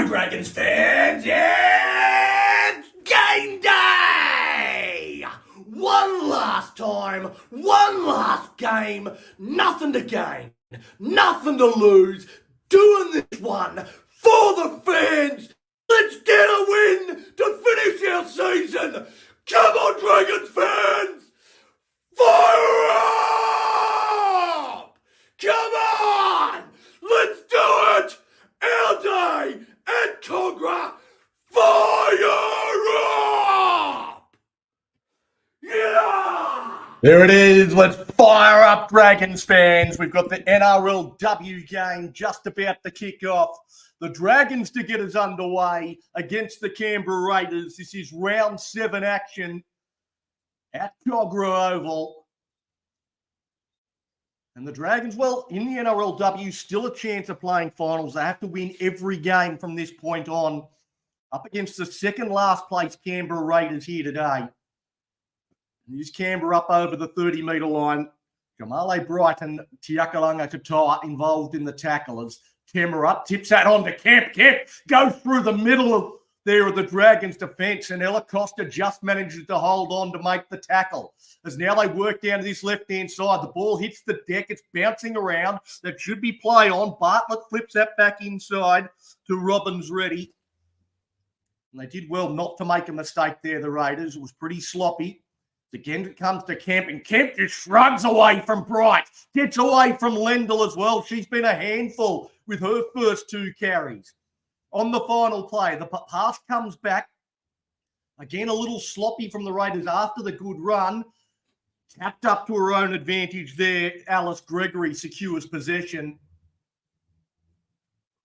Dragons fans, it's game day! One last time, one last game, nothing to gain, nothing to lose, doing this one for the fans. Let's get a win to finish our season. Come on, Dragons fans! Fire up! Come on! Let's do it! Our day at Cogra, fire up! Yeah! There it is. Let's fire up, Dragons fans. We've got the NRLW game just about to kick off. The Dragons to get us underway against the Canberra Raiders. This is round 7 action at Cogra Oval. And the Dragons, well, in the NRLW, still a chance of playing finals. They have to win every game from this point on. Up against the second last place Canberra Raiders here today. Here's Canberra up over the 30-metre line. Jamale Bright and Tiakalanga Katoa involved in the tackle as Temera tips that on to Kemp. Kemp goes through the middle of the Dragons' defence, and Ella Costa just manages to hold on to make the tackle. As now they work down to this left-hand side, the ball hits the deck, it's bouncing around. That should be play on. Bartlett flips that back inside to Robbins Ready. And they did well not to make a mistake there, the Raiders. It was pretty sloppy. Again, it comes to Kemp, and Kemp just shrugs away from Bright. Gets away from Lendl as well. She's been a handful with her first 2 carries. On the final play, the pass comes back. Again, a little sloppy from the Raiders after the good run. Tapped up to her own advantage there. Alice Gregory secures possession.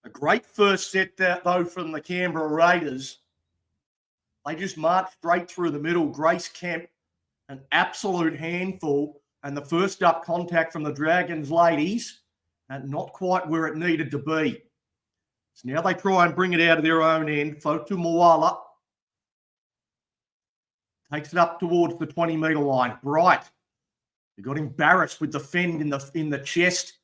A great first set, though, from the Canberra Raiders. They just marched straight through the middle. Grace Kemp, an absolute handful. And the first up contact from the Dragons ladies, and not quite where it needed to be. So now they try and bring it out of their own end. Fotu Moala takes it up towards the 20-metre line. Bright. They got embarrassed with the fend in the chest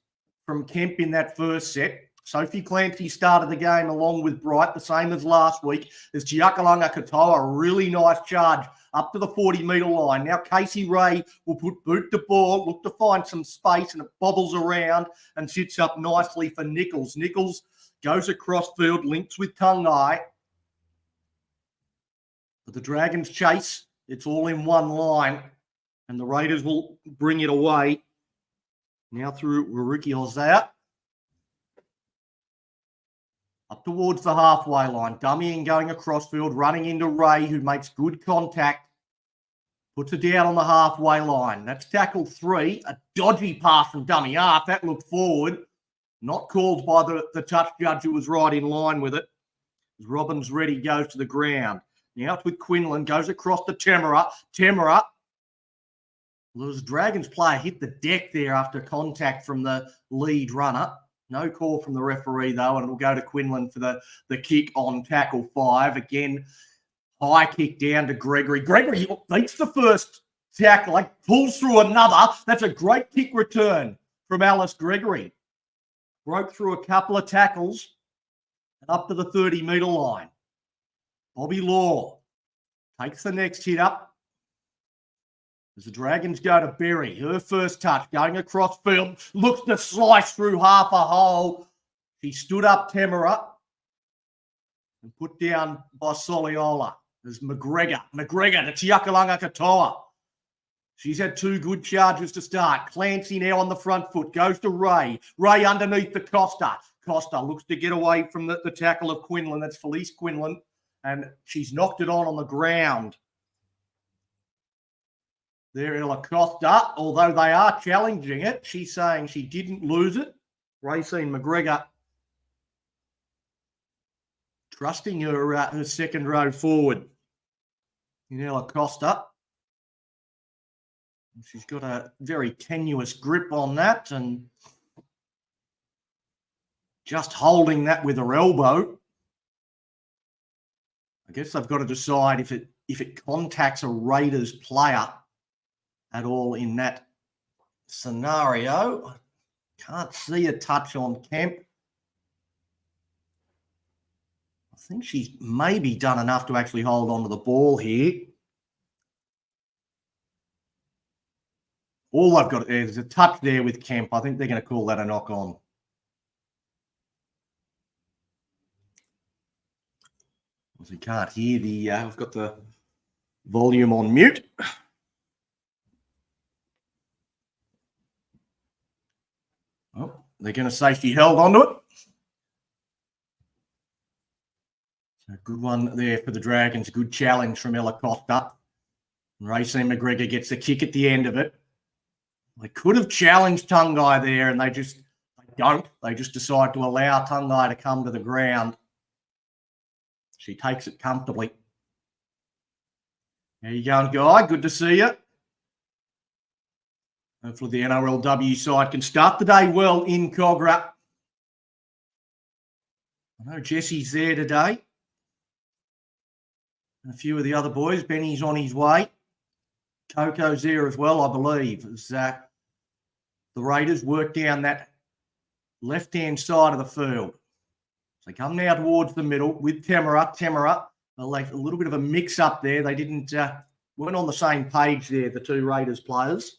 from Kemp in that first set. Sophie Clancy started the game along with Bright, the same as last week. As Tiakalanga Katoa, a really nice charge up to the 40-metre line. Now Casey Ray will boot the ball, look to find some space, and it bobbles around and sits up nicely for Nichols. Nichols goes across field, links with Tungai. But the Dragons chase. It's all in one line. And the Raiders will bring it away. Now through Ruruki Hosea. Up towards the halfway line. Dummying going across field, running into Ray, who makes good contact. Puts it down on the halfway line. That's tackle 3. A dodgy pass from dummy half. That looked forward. Not called by the touch judge, who was right in line with it. As Robbins Ready goes to the ground. Now it's with Quinlan. Goes across to Temera. Temera. Well, the Dragons player hit the deck there after contact from the lead runner. No call from the referee, though, and it'll go to Quinlan for the kick on tackle 5. Again, high kick down to Gregory. Gregory beats the first tackle, like pulls through another. That's a great kick return from Alice Gregory. Broke through a couple of tackles and up to the 30-metre line. Bobby Law takes the next hit up. As the Dragons go to Berry, her first touch, going across field, looks to slice through half a hole. She stood up Temera and put down by Soliola. There's McGregor to Tiakalanga Katoa. She's had 2 good charges to start. Clancy now on the front foot, goes to Ray. Ray underneath the Costa. Costa looks to get away from the tackle of Quinlan. That's Felice Quinlan. And she's knocked it on the ground. There, Ella Costa, although they are challenging it, she's saying she didn't lose it. Racine McGregor trusting her second row forward. In Ella Costa. She's got a very tenuous grip on that and just holding that with her elbow. I guess they've got to decide if it contacts a Raiders player at all in that scenario. Can't see a touch on Kemp. I think she's maybe done enough to actually hold on to the ball here. All I've got is a touch there with Kemp. I think they're going to call that a knock on. As you can't hear the, I've got the volume on mute. Oh, they're going to say she held onto it. So a good one there for the Dragons. A good challenge from Ella Costa. And Racine McGregor gets the kick at the end of it. They could have challenged Tungai there, and they don't. They just decide to allow Tungai to come to the ground. She takes it comfortably. How you going, Guy? Good to see you. Hopefully the NRLW side can start the day well in Cogra. I know Jesse's there today. And a few of the other boys. Benny's on his way. Coco's there as well, I believe. As the Raiders work down that left-hand side of the field. So they come now towards the middle with Temera. Like a little bit of a mix-up there. They weren't on the same page there, the two Raiders players.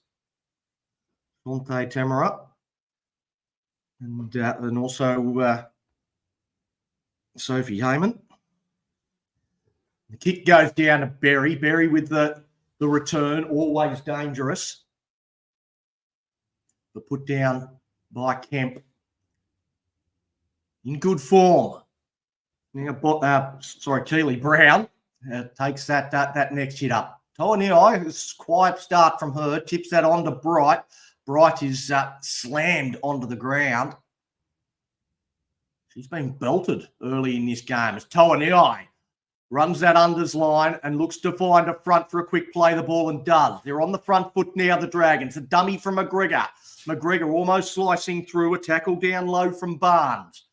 Monte Temera. And also Sophie Heyman. The kick goes down to Berry. Berry with the return, always dangerous. The put down by Kemp. In good form. Now, Keely Brown takes that next hit up. Toanei, it's a quiet start from her. Tips that on to Bright. Bright is slammed onto the ground. She's been belted early in this game as Toanei runs that unders line and looks to find a front for a quick play the ball and does. They're on the front foot now, the Dragons. A dummy from McGregor. McGregor almost slicing through, a tackle down low from Barnes.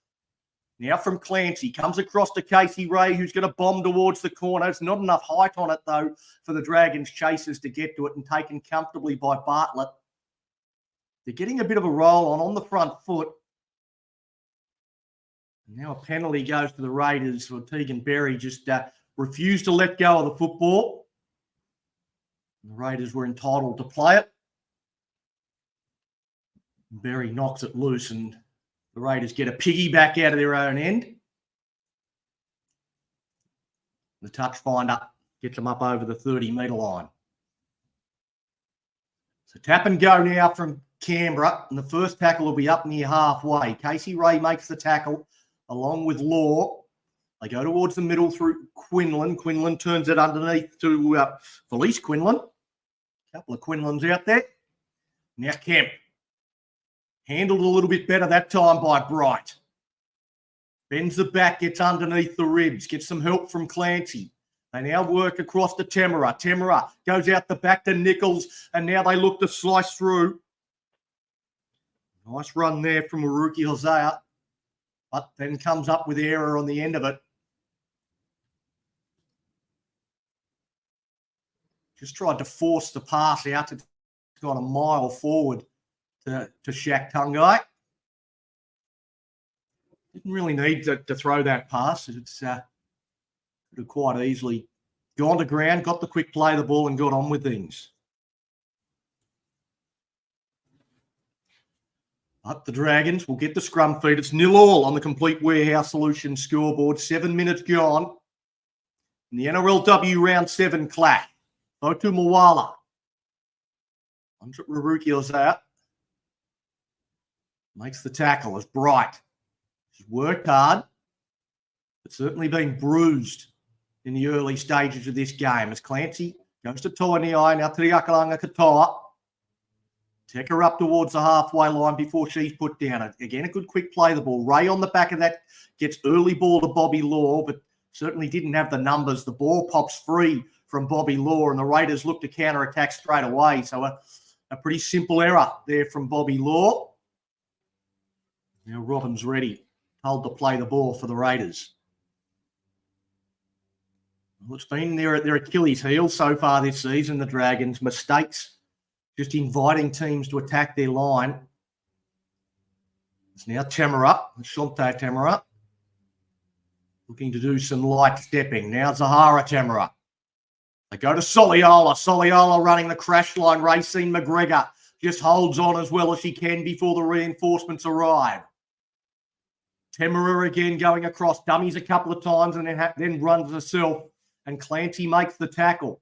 Now from Clancy, comes across to Casey Ray, who's going to bomb towards the corner. It's not enough height on it, though, for the Dragons chasers to get to it, and taken comfortably by Bartlett. They're getting a bit of a roll on the front foot. Now a penalty goes to the Raiders for Tegan Berry. Just refused to let go of the football. The Raiders were entitled to play it. Berry knocks it loose and the Raiders get a piggyback out of their own end. The touch finder gets them up over the 30-metre line. So tap and go now from Canberra, and the first tackle will be up near halfway. Casey Ray makes the tackle along with Law. They go towards the middle through Quinlan. Quinlan turns it underneath to Felice Quinlan. A couple of Quinlans out there. Now Kemp. Handled a little bit better that time by Bright. Bends the back, gets underneath the ribs, gets some help from Clancy. They now work across to Temera. Temera goes out the back to Nichols, and now they look to slice through. Nice run there from Haruki Hosea, but then comes up with error on the end of it. Just tried to force the pass out. It's gone a mile forward to Shaq Tungai. Didn't really need to throw that pass. It's could have quite easily gone to ground, got the quick play of the ball and got on with things. But the Dragons will get the scrum feed. It's 0-0 on the Complete Warehouse Solutions scoreboard. 7 minutes gone. In the NRLW Round 7 clash. Fotu Mawala. Andre Rurukio's out. Makes the tackle as Bright. She's worked hard, but certainly been bruised in the early stages of this game. As Clancy goes to Toanei, now Tiriakalanga Katoa. Take her up towards the halfway line before she's put down. Again, a good quick play the ball. Ray on the back of that gets early ball to Bobby Law, but certainly didn't have the numbers. The ball pops free from Bobby Law, and the Raiders look to counter-attack straight away. So a pretty simple error there from Bobby Law. Now Robin's ready, told to play the ball for the Raiders. Well, it's been their Achilles heel so far this season, the Dragons. Mistakes, just inviting teams to attack their line. It's now Temera, Shante Temera. looking to do some light stepping. Now Zahara Tamara. They go to Soliola. Soliola running the crash line. Racine McGregor just holds on as well as she can before the reinforcements arrive. Tamara again going across. Dummies a couple of times and then runs herself. And Clancy makes the tackle.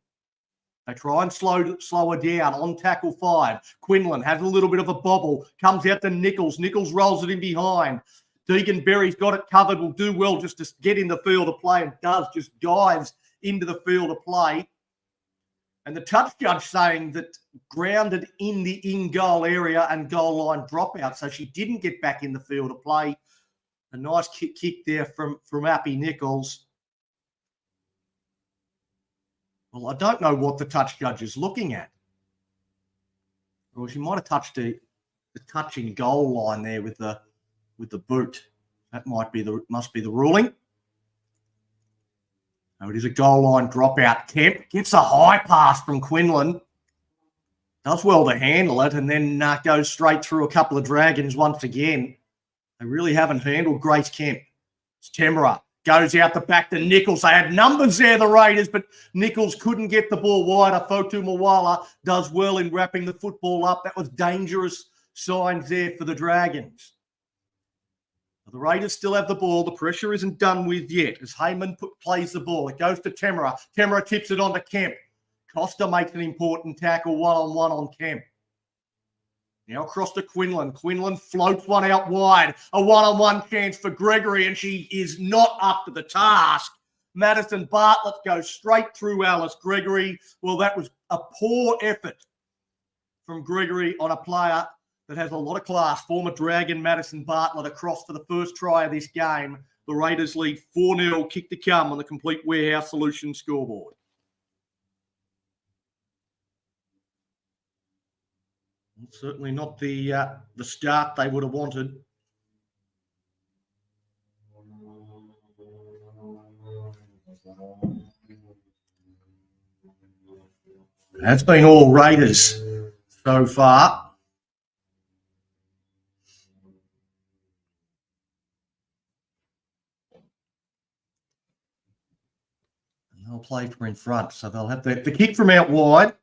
They try and slow her down on tackle 5. Quinlan has a little bit of a bobble. Comes out to Nichols. Nichols rolls it in behind. Deegan Berry's got it covered. Will do well just to get in the field of play and does. Just dives into the field of play. And the touch judge saying that grounded in the in-goal area and goal line dropout. So she didn't get back in the field of play. A nice kick there from Appy Nichols. Well, I don't know what the touch judge is looking at. Well, she might have touched the touching goal line there with the boot. That must be the ruling. Oh, it is a goal line dropout. Kemp gets a high pass from Quinlan. Does well to handle it and then goes straight through a couple of Dragons once again. They really haven't handled Grace Kemp. It's Tamara. Goes out the back to Nichols. They had numbers there, the Raiders, but Nichols couldn't get the ball wider. Fotu Mawala does well in wrapping the football up. That was dangerous signs there for the Dragons. The Raiders still have the ball. The pressure isn't done with yet as Heyman plays the ball. It goes to Tamara. Tamara tips it on to Kemp. Costa makes an important tackle one-on-one on Kemp. Now across to Quinlan. Quinlan floats one out wide. A one-on-one chance for Gregory, and she is not up to the task. Madison Bartlett goes straight through Alice Gregory. Well, that was a poor effort from Gregory on a player that has a lot of class. Former Dragon Madison Bartlett across for the first try of this game. The Raiders lead 4-0, kick to come on the Complete Warehouse Solutions scoreboard. Certainly not the start they would have wanted. That's been all Raiders so far. And they'll play from in front, so they'll have the kick from out wide.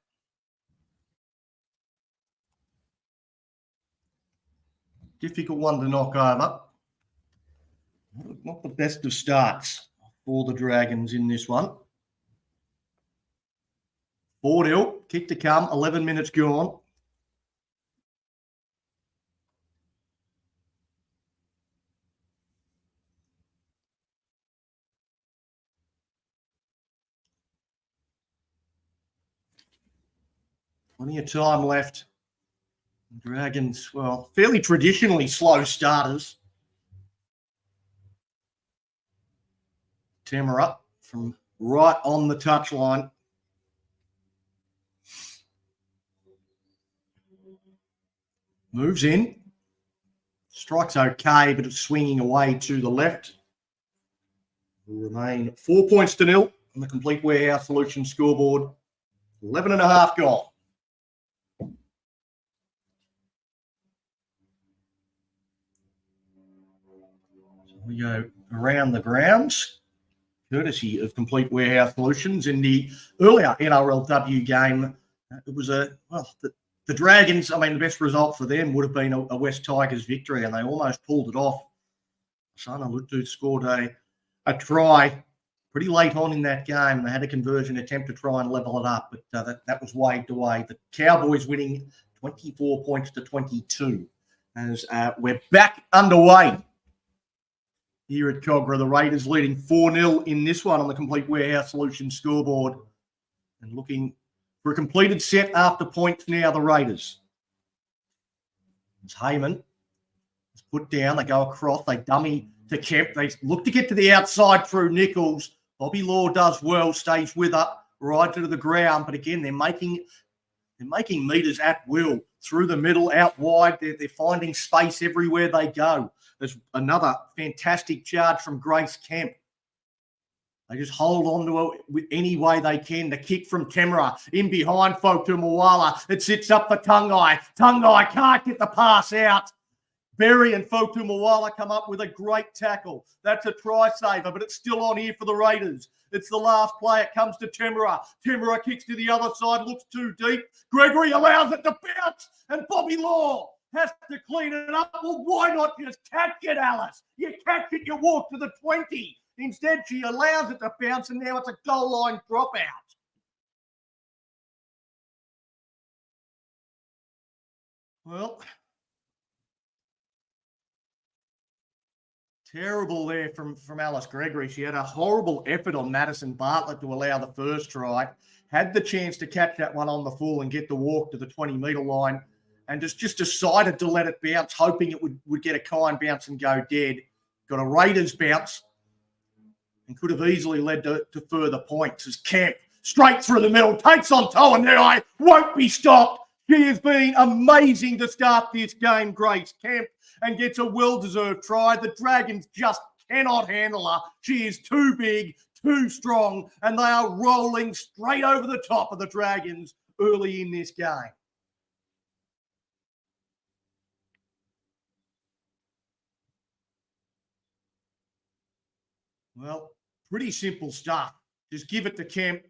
Difficult one to knock over. Not the best of starts for the Dragons in this one. 4-0, kick to come, 11 minutes gone. Plenty of time left. Dragons, well, fairly traditionally slow starters. Tamara from right on the touchline. Moves in. Strike's okay, but it's swinging away to the left. Will remain 4 points to 0 on the Complete Warehouse Solutions scoreboard. 11.5 gone. We go around the grounds, courtesy of Complete Warehouse Solutions. In the earlier NRLW game, it was the Dragons, I mean, the best result for them would have been a West Tigers victory, and they almost pulled it off. Sana Lutu scored a try pretty late on in that game, and they had a conversion attempt to try and level it up, but that was waved away. The Cowboys winning 24 points to 22 as we're back underway here at Cogra. The Raiders leading 4-0 in this one on the Complete Warehouse Solutions scoreboard and looking for a completed set after points now, the Raiders. It's Heyman. It's put down. They go across. They dummy to Kemp. They look to get to the outside through Nichols. Bobby Law does well, stays with her, rides her to the ground. But again, they're making meters at will through the middle, out wide. They're finding space everywhere they go. There's another fantastic charge from Grace Kemp. They just hold on to it with any way they can. The kick from Tamara in behind Fotu Mawala. It sits up for Tungai. Tungai can't get the pass out. Berry and Fotu Mawala come up with a great tackle. That's a try saver, but it's still on here for the Raiders. It's the last play. It comes to Temura. Temura kicks to the other side, looks too deep. Gregory allows it to bounce, and Bobby Law has to clean it up. Well, why not just catch it, Alice? You catch it, you walk to the 20. Instead, she allows it to bounce, and now it's a goal line dropout. Well, terrible there from Alice Gregory. She had a horrible effort on Madison Bartlett to allow the first try. Had the chance to catch that one on the full and get the walk to the 20-metre line, and just decided to let it bounce, hoping it would get a kind bounce and go dead. Got a Raiders bounce and could have easily led to further points as Kemp, straight through the middle, takes on Toanui, won't be stopped. She has been amazing to start this game, Grace Kemp, and gets a well-deserved try. The Dragons just cannot handle her. She is too big, too strong, and they are rolling straight over the top of the Dragons early in this game. Well, pretty simple stuff. Just give it to Kemp.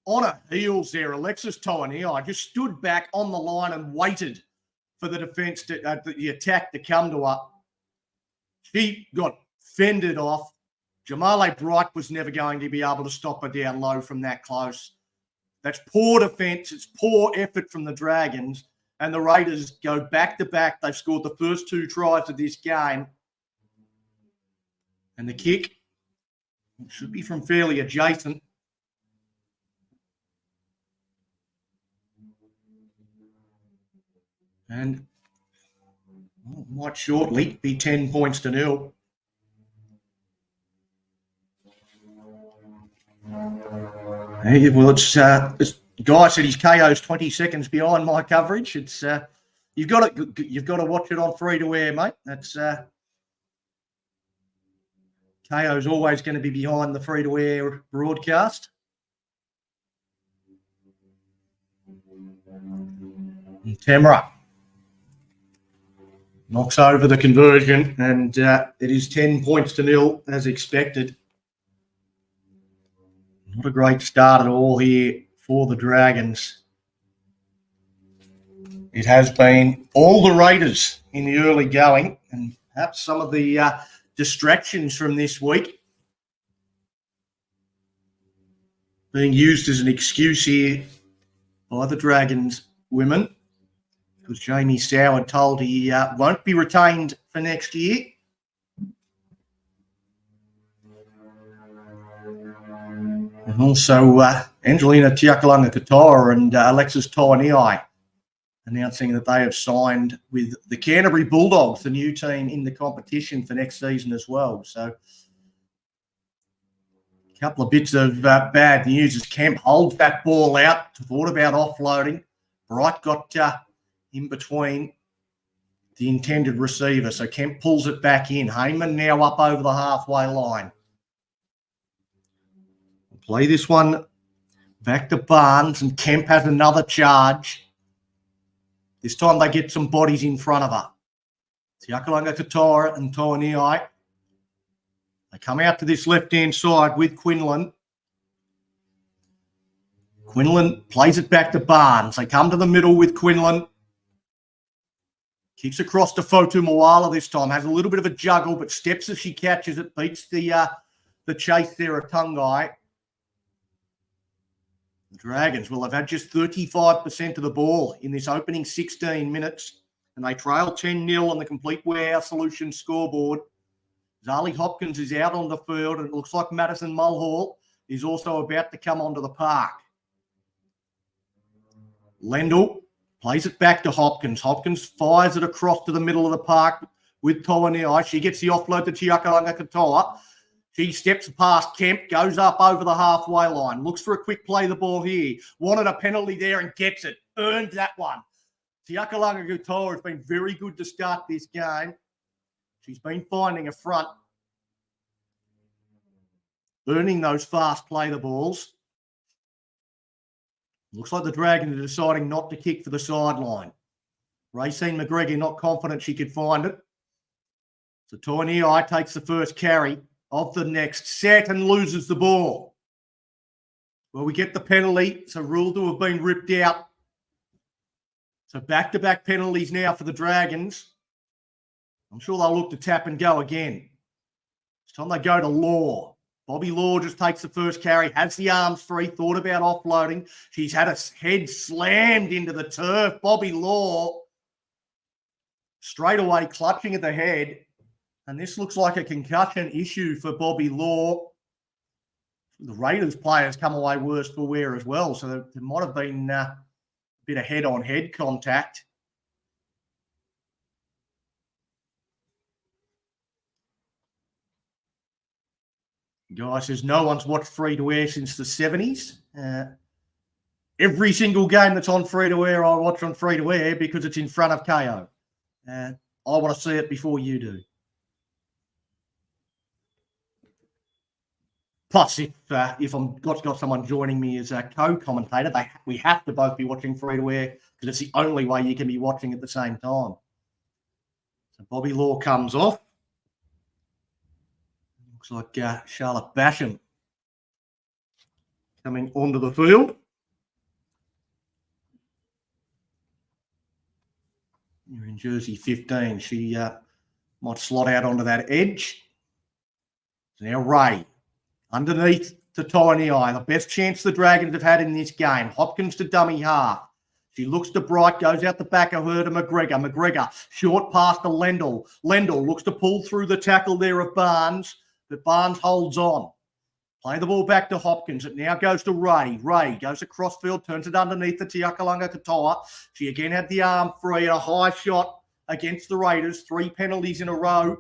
On her heels there, Alexis Toanui just stood back on the line and waited for the defence, the attack to come to her. She got fended off. Jamale Bright was never going to be able to stop her down low from that close. That's poor defence. It's poor effort from the Dragons. And the Raiders go back-to-back. They've scored the first 2 tries of this game. And the kick should be from fairly adjacent. And might shortly be 10 points to 0. Hey, well, it's Guy said his KO's 20 seconds behind my coverage. It's you've got to watch it on free to air, mate. That's KO's always going to be behind the free to air broadcast. And Temura knocks over the conversion, and it is 10 points to 0 as expected. Not a great start at all here for the Dragons. It has been all the Raiders in the early going, and perhaps some of the distractions from this week being used as an excuse here by the Dragons women, because Jamie Soward told he won't be retained for next year. And also Angelina Tiakalanga-Katoa and Alexis Toanui announcing that they have signed with the Canterbury Bulldogs, the new team in the competition for next season as well. So a couple of bits of bad news as Kemp holds that ball out, thought about offloading. Bright got in between the intended receiver, so Kemp pulls it back in. Heyman now up over the halfway line. Play this one back to Barnes, and Kemp has another charge. This time they get some bodies in front of her. Tiakalanga-Katoa and Toanui. They come out to this left-hand side with Quinlan. Quinlan plays it back to Barnes. They come to the middle with Quinlan. Kicks across to Fotu Mawala this time. Has a little bit of a juggle, but steps as she catches it. Beats the chase there of Tungai. The Dragons will have had just 35% of the ball in this opening 16 minutes, and they trail 10-0 on the Complete Warehouse Solutions scoreboard. Zali Hopkins is out on the field, and it looks like Madison Mulhall is also about to come onto the park. Lendl plays it back to Hopkins. Hopkins fires it across to the middle of the park with Toanui. She gets the offload to Tiakalanga-Katoa. She steps past Kemp, goes up over the halfway line, looks for a quick play the ball here. Wanted a penalty there and gets it. Earned that one. Tiakalanga-Katoa has been very good to start this game. She's been finding a front, earning those fast play the balls. Looks like the Dragons are deciding not to kick for the sideline. Racine McGregor not confident she could find it. So Toinei takes the first carry of the next set and loses the ball. Well, we get the penalty, so ruled to have been ripped out. So back-to-back penalties now for the Dragons. I'm sure they'll look to tap and go again. It's time they go to Law. Bobby Law just takes the first carry, has the arms free, thought about offloading. She's had a head slammed into the turf. Bobby Law straight away clutching at the head. And this looks like a concussion issue for Bobby Law. The Raiders players come away worse for wear as well. So there might have been a bit of head-on-head contact. Guy says no one's watched free-to-air since the 70s. Every single game that's on free-to-air, I watch on free-to-air because it's in front of KO. I want to see it before you do. Plus, if I've got someone joining me as a co-commentator, we have to both be watching free-to-air because it's the only way you can be watching at the same time. So Bobby Law comes off. Looks like Charlotte Basham coming onto the field. You're in jersey 15. She might slot out onto that edge. Now Ray. Underneath to Toinei, the best chance the Dragons have had in this game. Hopkins to dummy half. She looks to Bright, goes out the back of her to McGregor. McGregor, short pass to Lendl. Lendl looks to pull through the tackle there of Barnes, but Barnes holds on. Play the ball back to Hopkins. It now goes to Ray. Ray goes across field, turns it underneath the Tiakalunga Katoa. She again had the arm free and a high shot against the Raiders. 3 penalties in a row.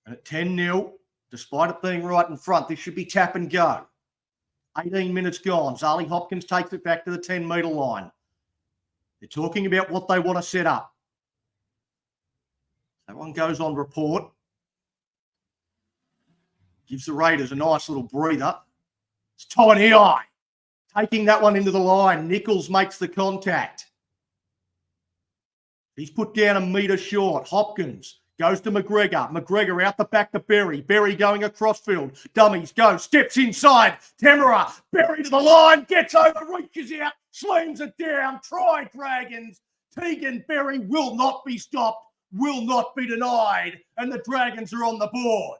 And at 10-0, despite it being right in front, this should be tap and go. 18 minutes gone. Zali Hopkins takes it back to the 10-metre line. They're talking about what they want to set up. That one goes on report. Gives the Raiders a nice little breather. It's Toinei taking that one into the line. Nichols makes the contact. He's put down a metre short. Hopkins goes to McGregor. McGregor out the back to Berry. Berry going across field. Dummies go. Steps inside. Tamara. Berry to the line. Gets over. Reaches out. Slams it down. Try Dragons. Tegan Berry will not be stopped. Will not be denied. And the Dragons are on the board.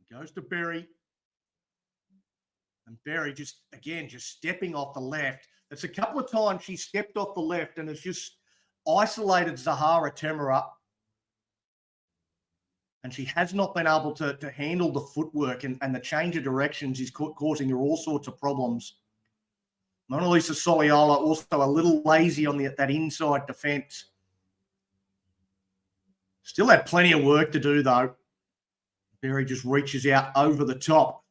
Goes to Berry. And Berry just stepping off the left. It's a couple of times she stepped off the left and has just isolated Zahara Temera. And she has not been able to handle the footwork and the change of directions is causing her all sorts of problems. Mona Lisa Soliola also a little lazy on that inside defence. Still had plenty of work to do, though. Berry just reaches out over the top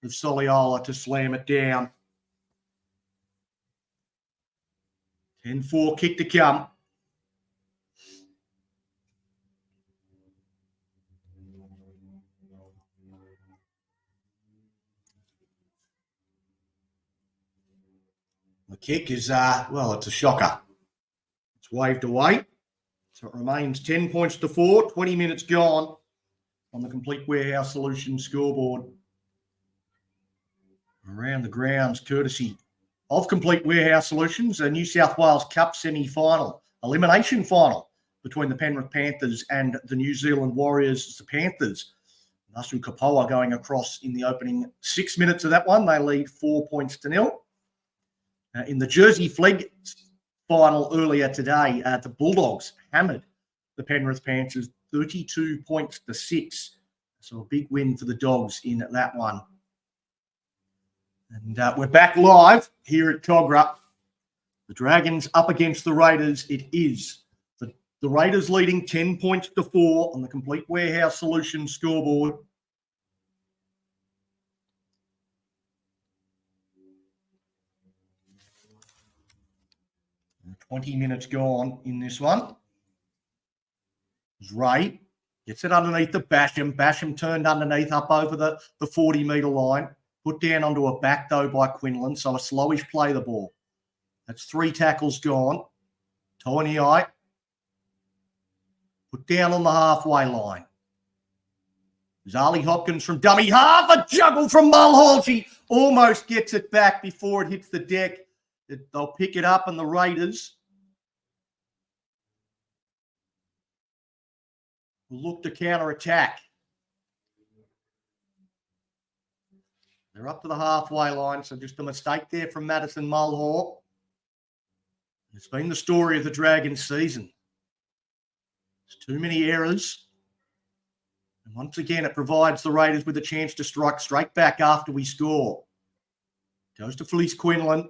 of Soliola to slam it down. 10-4 kick to come. The kick is, it's a shocker. It's waved away. So it remains 10 points to 4, 20 minutes gone on the Complete Warehouse Solutions scoreboard. Around the grounds, courtesy of Complete Warehouse Solutions, a New South Wales Cup semi-final, elimination final between the Penrith Panthers and the New Zealand Warriors. The Panthers, Nasu Kapoa going across in the opening 6 minutes of that one. They lead 4-0. In the Jersey Flegg final earlier today, the Bulldogs hammered the Penrith Panthers 32-6. So a big win for the Dogs in that one. And we're back live here at Kogarah. The Dragons up against the Raiders. It is the Raiders leading 10-4 on the Complete Warehouse Solutions scoreboard. And 20 minutes gone in this one. Ray Gets it underneath the Basham. Basham turned underneath up over the 40-metre line. Put down onto a back, though, by Quinlan. So a slowish play the ball. That's 3 tackles gone. Tiny eye. Put down on the halfway line. Zali Hopkins from dummy half. A juggle from Mulhall. She almost gets it back before it hits the deck. They'll pick it up, and the Raiders will look to counter-attack. They're up to the halfway line, so just a mistake there from Madison Mulhall. It's been the story of the Dragons season. There's too many errors. And once again, it provides the Raiders with a chance to strike straight back after we score. Goes to Felice Quinlan.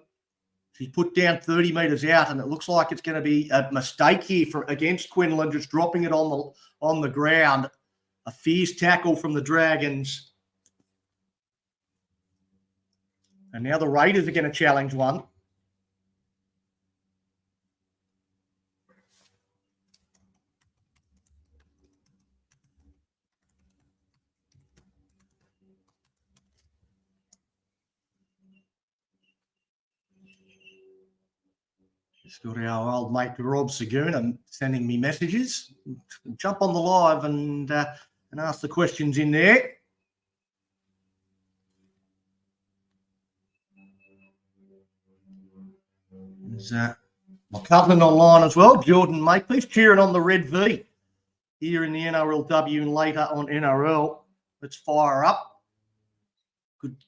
She's put down 30 metres out, and it looks like it's going to be a mistake here against Quinlan, just dropping it on the ground. A fierce tackle from the Dragons. And now the Raiders are going to challenge one. Just got our old mate Rob Saguna sending me messages. Jump on the live and ask the questions in there. There's my cousin online as well, Jordan Makepeace, cheering on the Red V here in the NRLW and later on NRL. Let's fire up.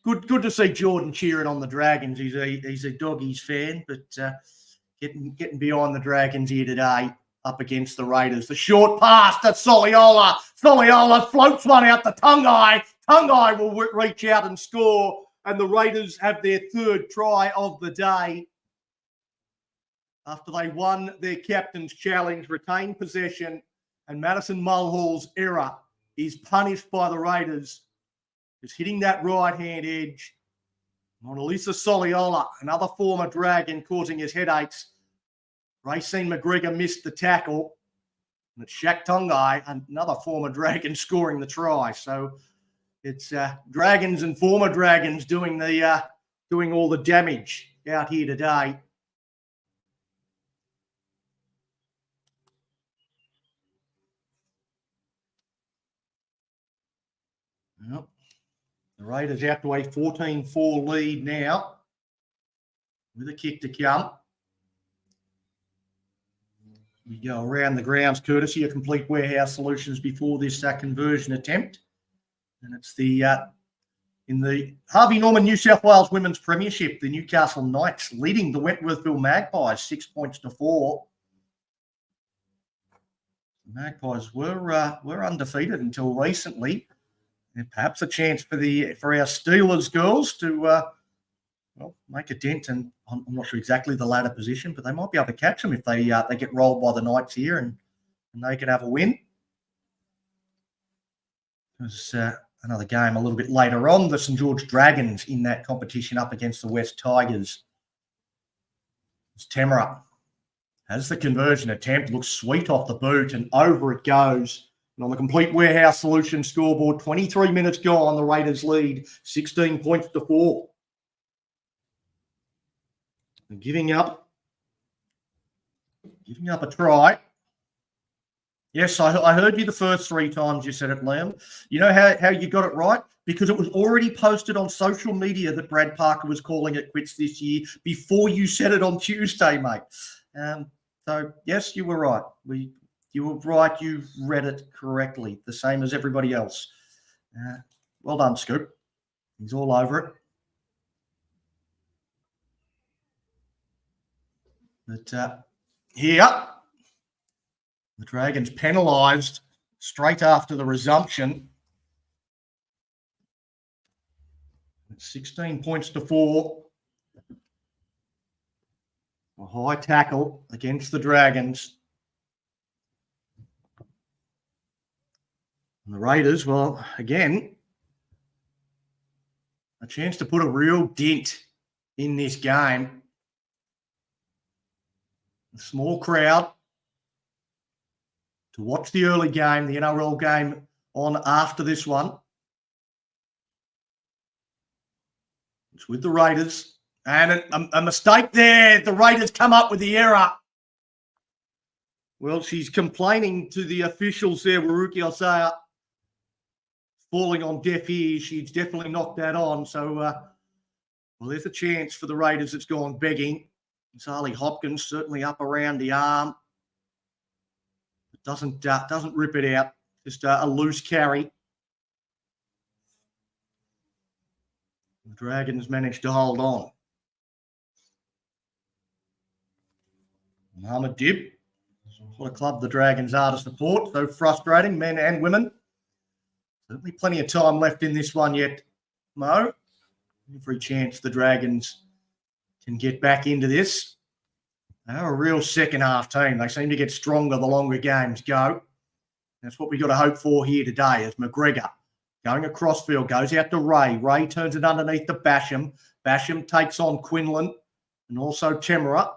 Good to see Jordan cheering on the Dragons. He's a Doggies fan, but getting behind the Dragons here today up against the Raiders. The short pass to Soliola. Soliola floats one out to Tungai. Tungai will reach out and score, and the Raiders have their 3rd try of the day after they won their captain's challenge, retained possession, and Madison Mulhall's error is punished by the Raiders. Just hitting that right-hand edge. Mona Lisa Soliola, another former Dragon, causing his headaches. Racine McGregor missed the tackle. And it's Shaq Tungai, another former Dragon, scoring the try. So it's Dragons and former Dragons doing all the damage out here today. Yep. The Raiders out to a 14-4 lead now with a kick to come. We go around the grounds courtesy of Complete Warehouse Solutions before this conversion attempt. And it's in the Harvey Norman New South Wales Women's Premiership, the Newcastle Knights leading the Wentworthville Magpies 6 points to 4. The Magpies were undefeated until recently. And perhaps a chance for our Steelers girls to make a dent, and I'm not sure exactly the ladder position, but they might be able to catch them if they get rolled by the Knights here, and they can have a win. There's another game a little bit later on. The St George Dragons in that competition up against the West Tigers. It's Temera has the conversion attempt, looks sweet off the boot, and over it goes. And on the Complete Warehouse Solutions scoreboard, 23 minutes gone, the Raiders lead 16 points to 4. And giving up a try. Yes, I heard you the first 3 times you said it, Liam. You know how you got it right? Because it was already posted on social media that Brad Parker was calling it quits this year before you said it on Tuesday, mate. So, yes, you were right. You were right. You read it correctly, the same as everybody else. Well done, Scoop. He's all over it. But here, the Dragons penalised straight after the resumption. 16 points to 4. A high tackle against the Dragons. And the Raiders, well, again, a chance to put a real dent in this game. A small crowd to watch the early game, the NRL game on after this one. It's with the Raiders. And a mistake there. The Raiders come up with the error. Well, she's complaining to the officials there, Waruki Osaya, falling on deaf ears. She's definitely knocked that on. So, well, there's a chance for the Raiders that's gone begging. Charlie Hopkins certainly up around the arm. It doesn't rip it out. Just a loose carry. The Dragons managed to hold on. Mohamed Dib. What a club the Dragons are to support. So frustrating, men and women. Certainly plenty of time left in this one yet, Mo. Every chance the Dragons can get back into this. They're a real second half team. They seem to get stronger the longer games go. That's what we've got to hope for here today as McGregor going across field, goes out to Ray. Ray turns it underneath to Basham. Basham takes on Quinlan and also Temera.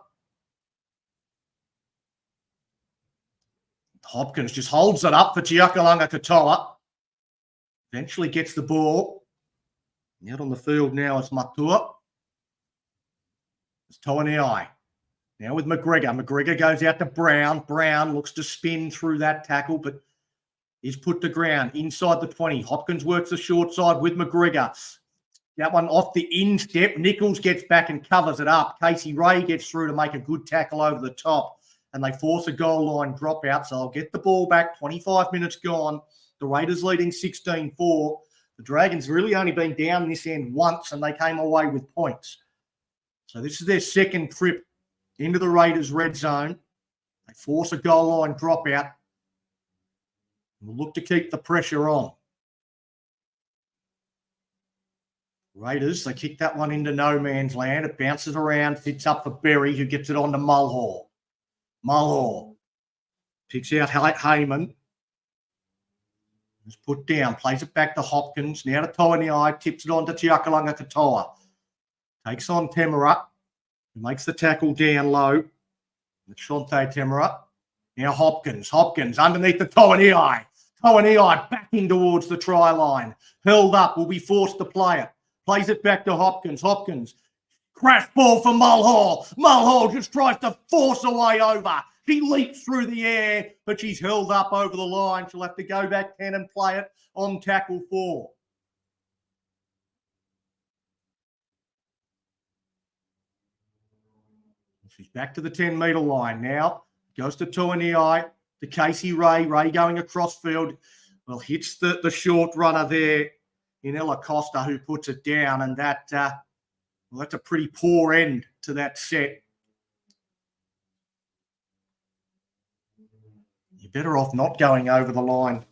Hopkins just holds it up for Tiakalanga Katoa. Eventually gets the ball. Out on the field now is Matua. It's Toaniai. Now with McGregor. McGregor goes out to Brown. Brown looks to spin through that tackle, but is put to ground inside the 20. Hopkins works the short side with McGregor. That one off the instep. Nichols gets back and covers it up. Casey Ray gets through to make a good tackle over the top. And they force a goal line dropout. So they'll get the ball back. 25 minutes gone. The Raiders leading 16-4. The Dragons really only been down this end once, and they came away with points. So this is their second trip into the Raiders' red zone. They force a goal line dropout. We'll look to keep the pressure on. Raiders, they kick that one into no man's land. It bounces around, fits up for Berry, who gets it on to Mulhall. Mulhall picks out Heyman. It's put down, plays it back to Hopkins. Now to Toaniai, tips it on to Tiakalanga Katoa. Takes on Temera, who makes the tackle down low. It's Shante Temera. Now Hopkins underneath the Toaniai. Toaniai back in towards the try line. Held up, will be forced to play it. Plays it back to Hopkins. Hopkins. Crash ball for Mulhall. Mulhall just tries to force a way over. She leaps through the air, but she's held up over the line. She'll have to go back 10 and play it on tackle 4. She's back to the 10-metre line now. Goes to Tuaniai, to Casey Ray. Ray going across field. Well, hits the short runner there in Ella Costa, who puts it down. And that, well, that's a pretty poor end to that set. You're better off not going over the line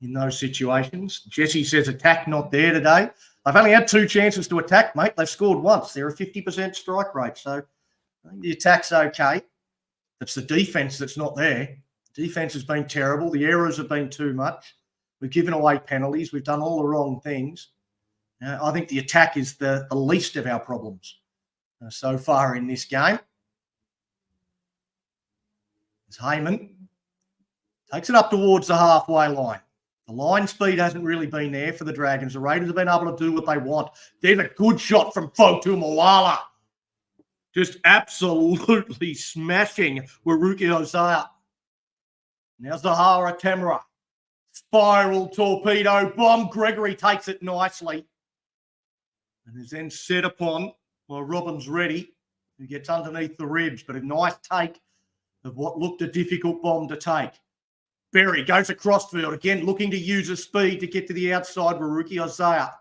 in those situations. Jesse says attack not there today. They've only had 2 chances to attack, mate. They've scored once. They're a 50% strike rate. So I think the attack's okay. It's the defense that's not there. The defense has been terrible. The errors have been too much. We've given away penalties. We've done all the wrong things. I think the attack is the least of our problems so far in this game. It's Heyman. Takes it up towards the halfway line. The line speed hasn't really been there for the Dragons. The Raiders have been able to do what they want. There's a good shot from Fotu Moala. Just absolutely smashing Waruki Osaya. Now Zahara Temera. Spiral torpedo bomb. Gregory takes it nicely. And is then set upon by Robbins Reddy, who gets underneath the ribs. But a nice take of what looked a difficult bomb to take. Berry goes across field again, looking to use his speed to get to the outside. Waruki Osaya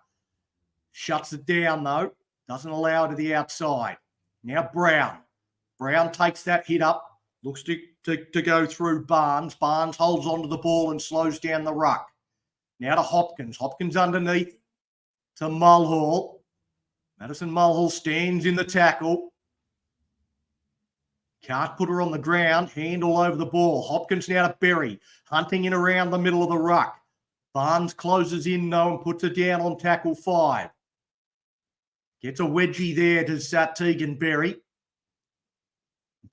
shuts it down, though. Doesn't allow it to the outside. Now Brown. Brown takes that hit up. Looks to go through Barnes. Barnes holds onto the ball and slows down the ruck. Now to Hopkins. Hopkins underneath to Mulhall. Madison Mulhall stands in the tackle. Can't put her on the ground. Hand all over the ball. Hopkins now to Berry. Hunting in around the middle of the ruck. Barnes closes in, though, and puts her down on tackle 5. Gets a wedgie there to Tegan Berry.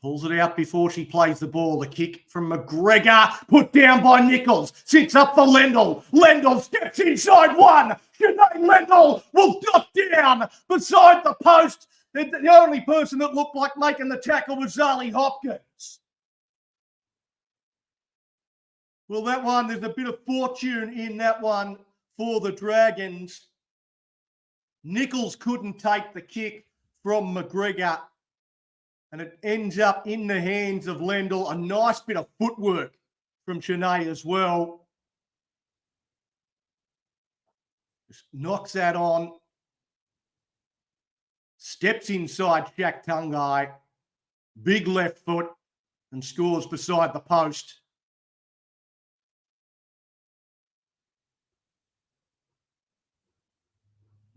Pulls it out before she plays the ball. The kick from McGregor, put down by Nichols. Sits up for Lendl. Lendl steps inside one. Sinead Lendl will dot down beside the post. The only person that looked like making the tackle was Zali Hopkins. Well, that one, there's a bit of fortune in that one for the Dragons. Nichols couldn't take the kick from McGregor, and it ends up in the hands of Lendl. A nice bit of footwork from Sinead as well. Just knocks that on. Steps inside Shaq Tungai. Big left foot and scores beside the post.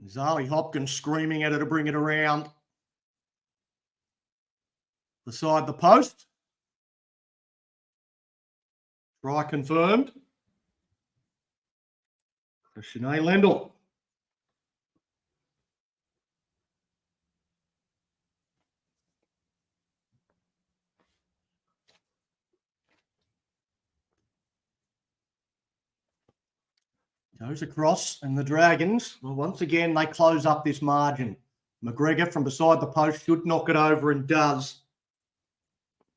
Zali Hopkins screaming at her to bring it around. Beside the post. Try confirmed. For Sinead Lendl. Goes across, and the Dragons, well, once again, they close up this margin. McGregor from beside the post should knock it over and does.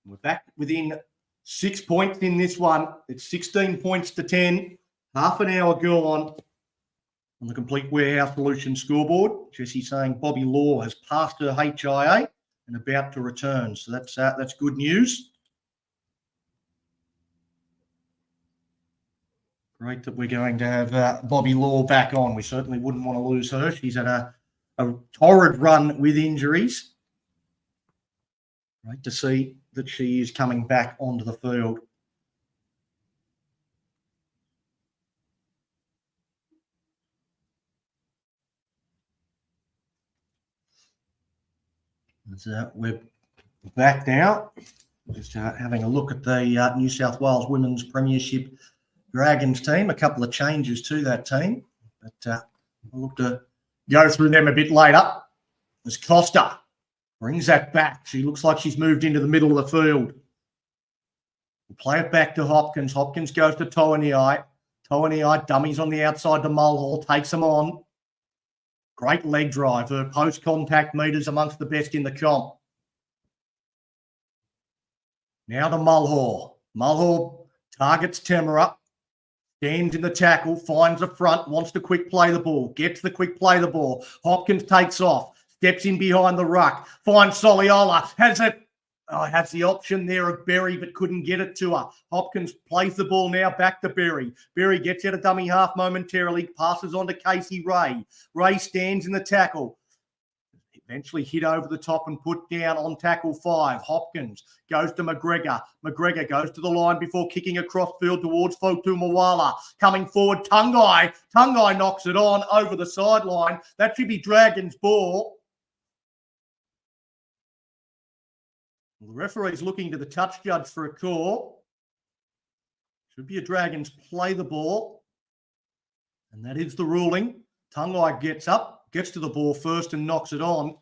We're back within 6 points in this one. It's 16 points to 10. Half an hour gone on the Complete Warehouse Solutions scoreboard. Jessie saying Bobby Law has passed her HIA and about to return. So that's good news. Great that we're going to have Bobby Law back on. We certainly wouldn't want to lose her. She's had a torrid run with injuries. Great to see that she is coming back onto the field. We're back now. Just having a look at the New South Wales Women's Premiership Dragons team. A couple of changes to that team, but I'll look to go through them a bit later. As Costa brings that back. She looks like she's moved into the middle of the field. We'll play it back to Hopkins. Hopkins goes to Toaniai. Toaniai dummies on the outside to Mulhall, takes them on. Great leg drive. Her post-contact meters amongst the best in the comp. Now to Mulhall. Mulhall targets Temera. Stands in the tackle, finds the front, wants to quick play the ball, gets the quick play the ball. Hopkins takes off, steps in behind the ruck, finds Soliola, has the option there of Berry, but couldn't get it to her. Hopkins plays the ball now back to Berry. Berry gets out of dummy half momentarily, passes on to Casey Ray. Ray stands in the tackle. Eventually hit over the top and put down on tackle 5. Hopkins goes to McGregor. McGregor goes to the line before kicking across field towards Fotu Mawala. Coming forward, Tungai. Tungai knocks it on over the sideline. That should be Dragons' ball. The referee's looking to the touch judge for a call. Should be a Dragons play the ball. And that is the ruling. Tungai gets up. Gets to the ball first and knocks it on.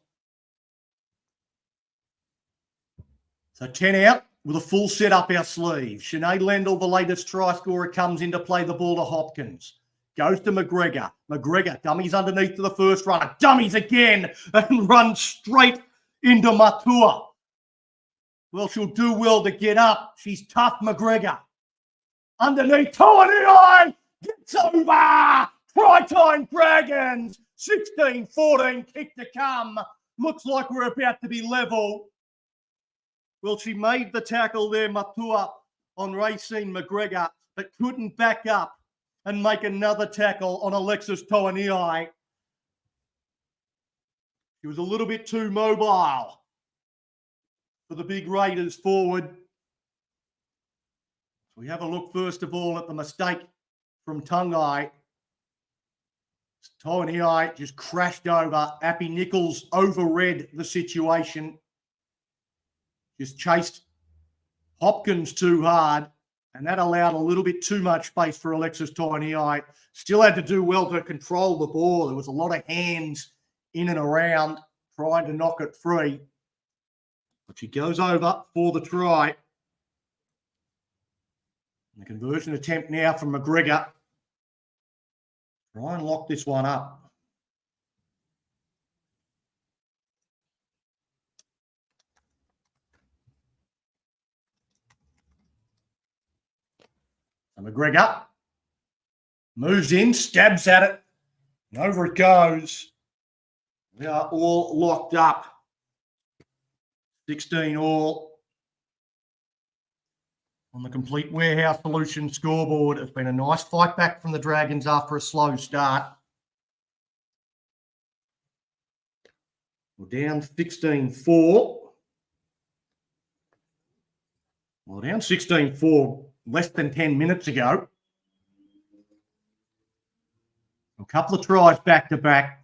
So 10 out with a full set up our sleeve. Sinead Lendl, the latest try scorer, comes in to play the ball to Hopkins. Goes to McGregor. McGregor dummies underneath to the first runner. Dummies again and runs straight into Matua. Well, she'll do well to get up. She's tough, McGregor. Underneath, Toaniai gets over. Try time, Dragons. 16-14, kick to come. Looks like we're about to be level. Well, she made the tackle there, Matua, on Racine McGregor, but couldn't back up and make another tackle on Alexis Toaniai. She was a little bit too mobile for the big Raiders forward. So we have a look, first of all, at the mistake from Tungai. Toaniai just crashed over. Appy Nichols overread the situation. Just chased Hopkins too hard, and that allowed a little bit too much space for Alexis Toaniai. Still had to do well to control the ball. There was a lot of hands in and around trying to knock it free. But she goes over for the try. The conversion attempt now from McGregor. Try and lock this one up. So McGregor moves in, stabs at it, and over it goes. We are all locked up. 16 all on the Complete Warehouse Solutions scoreboard. It's been a nice fight back from the Dragons after a slow start. We're down 16-4. Well, down 16-4 less than 10 minutes ago. A couple of tries back-to-back.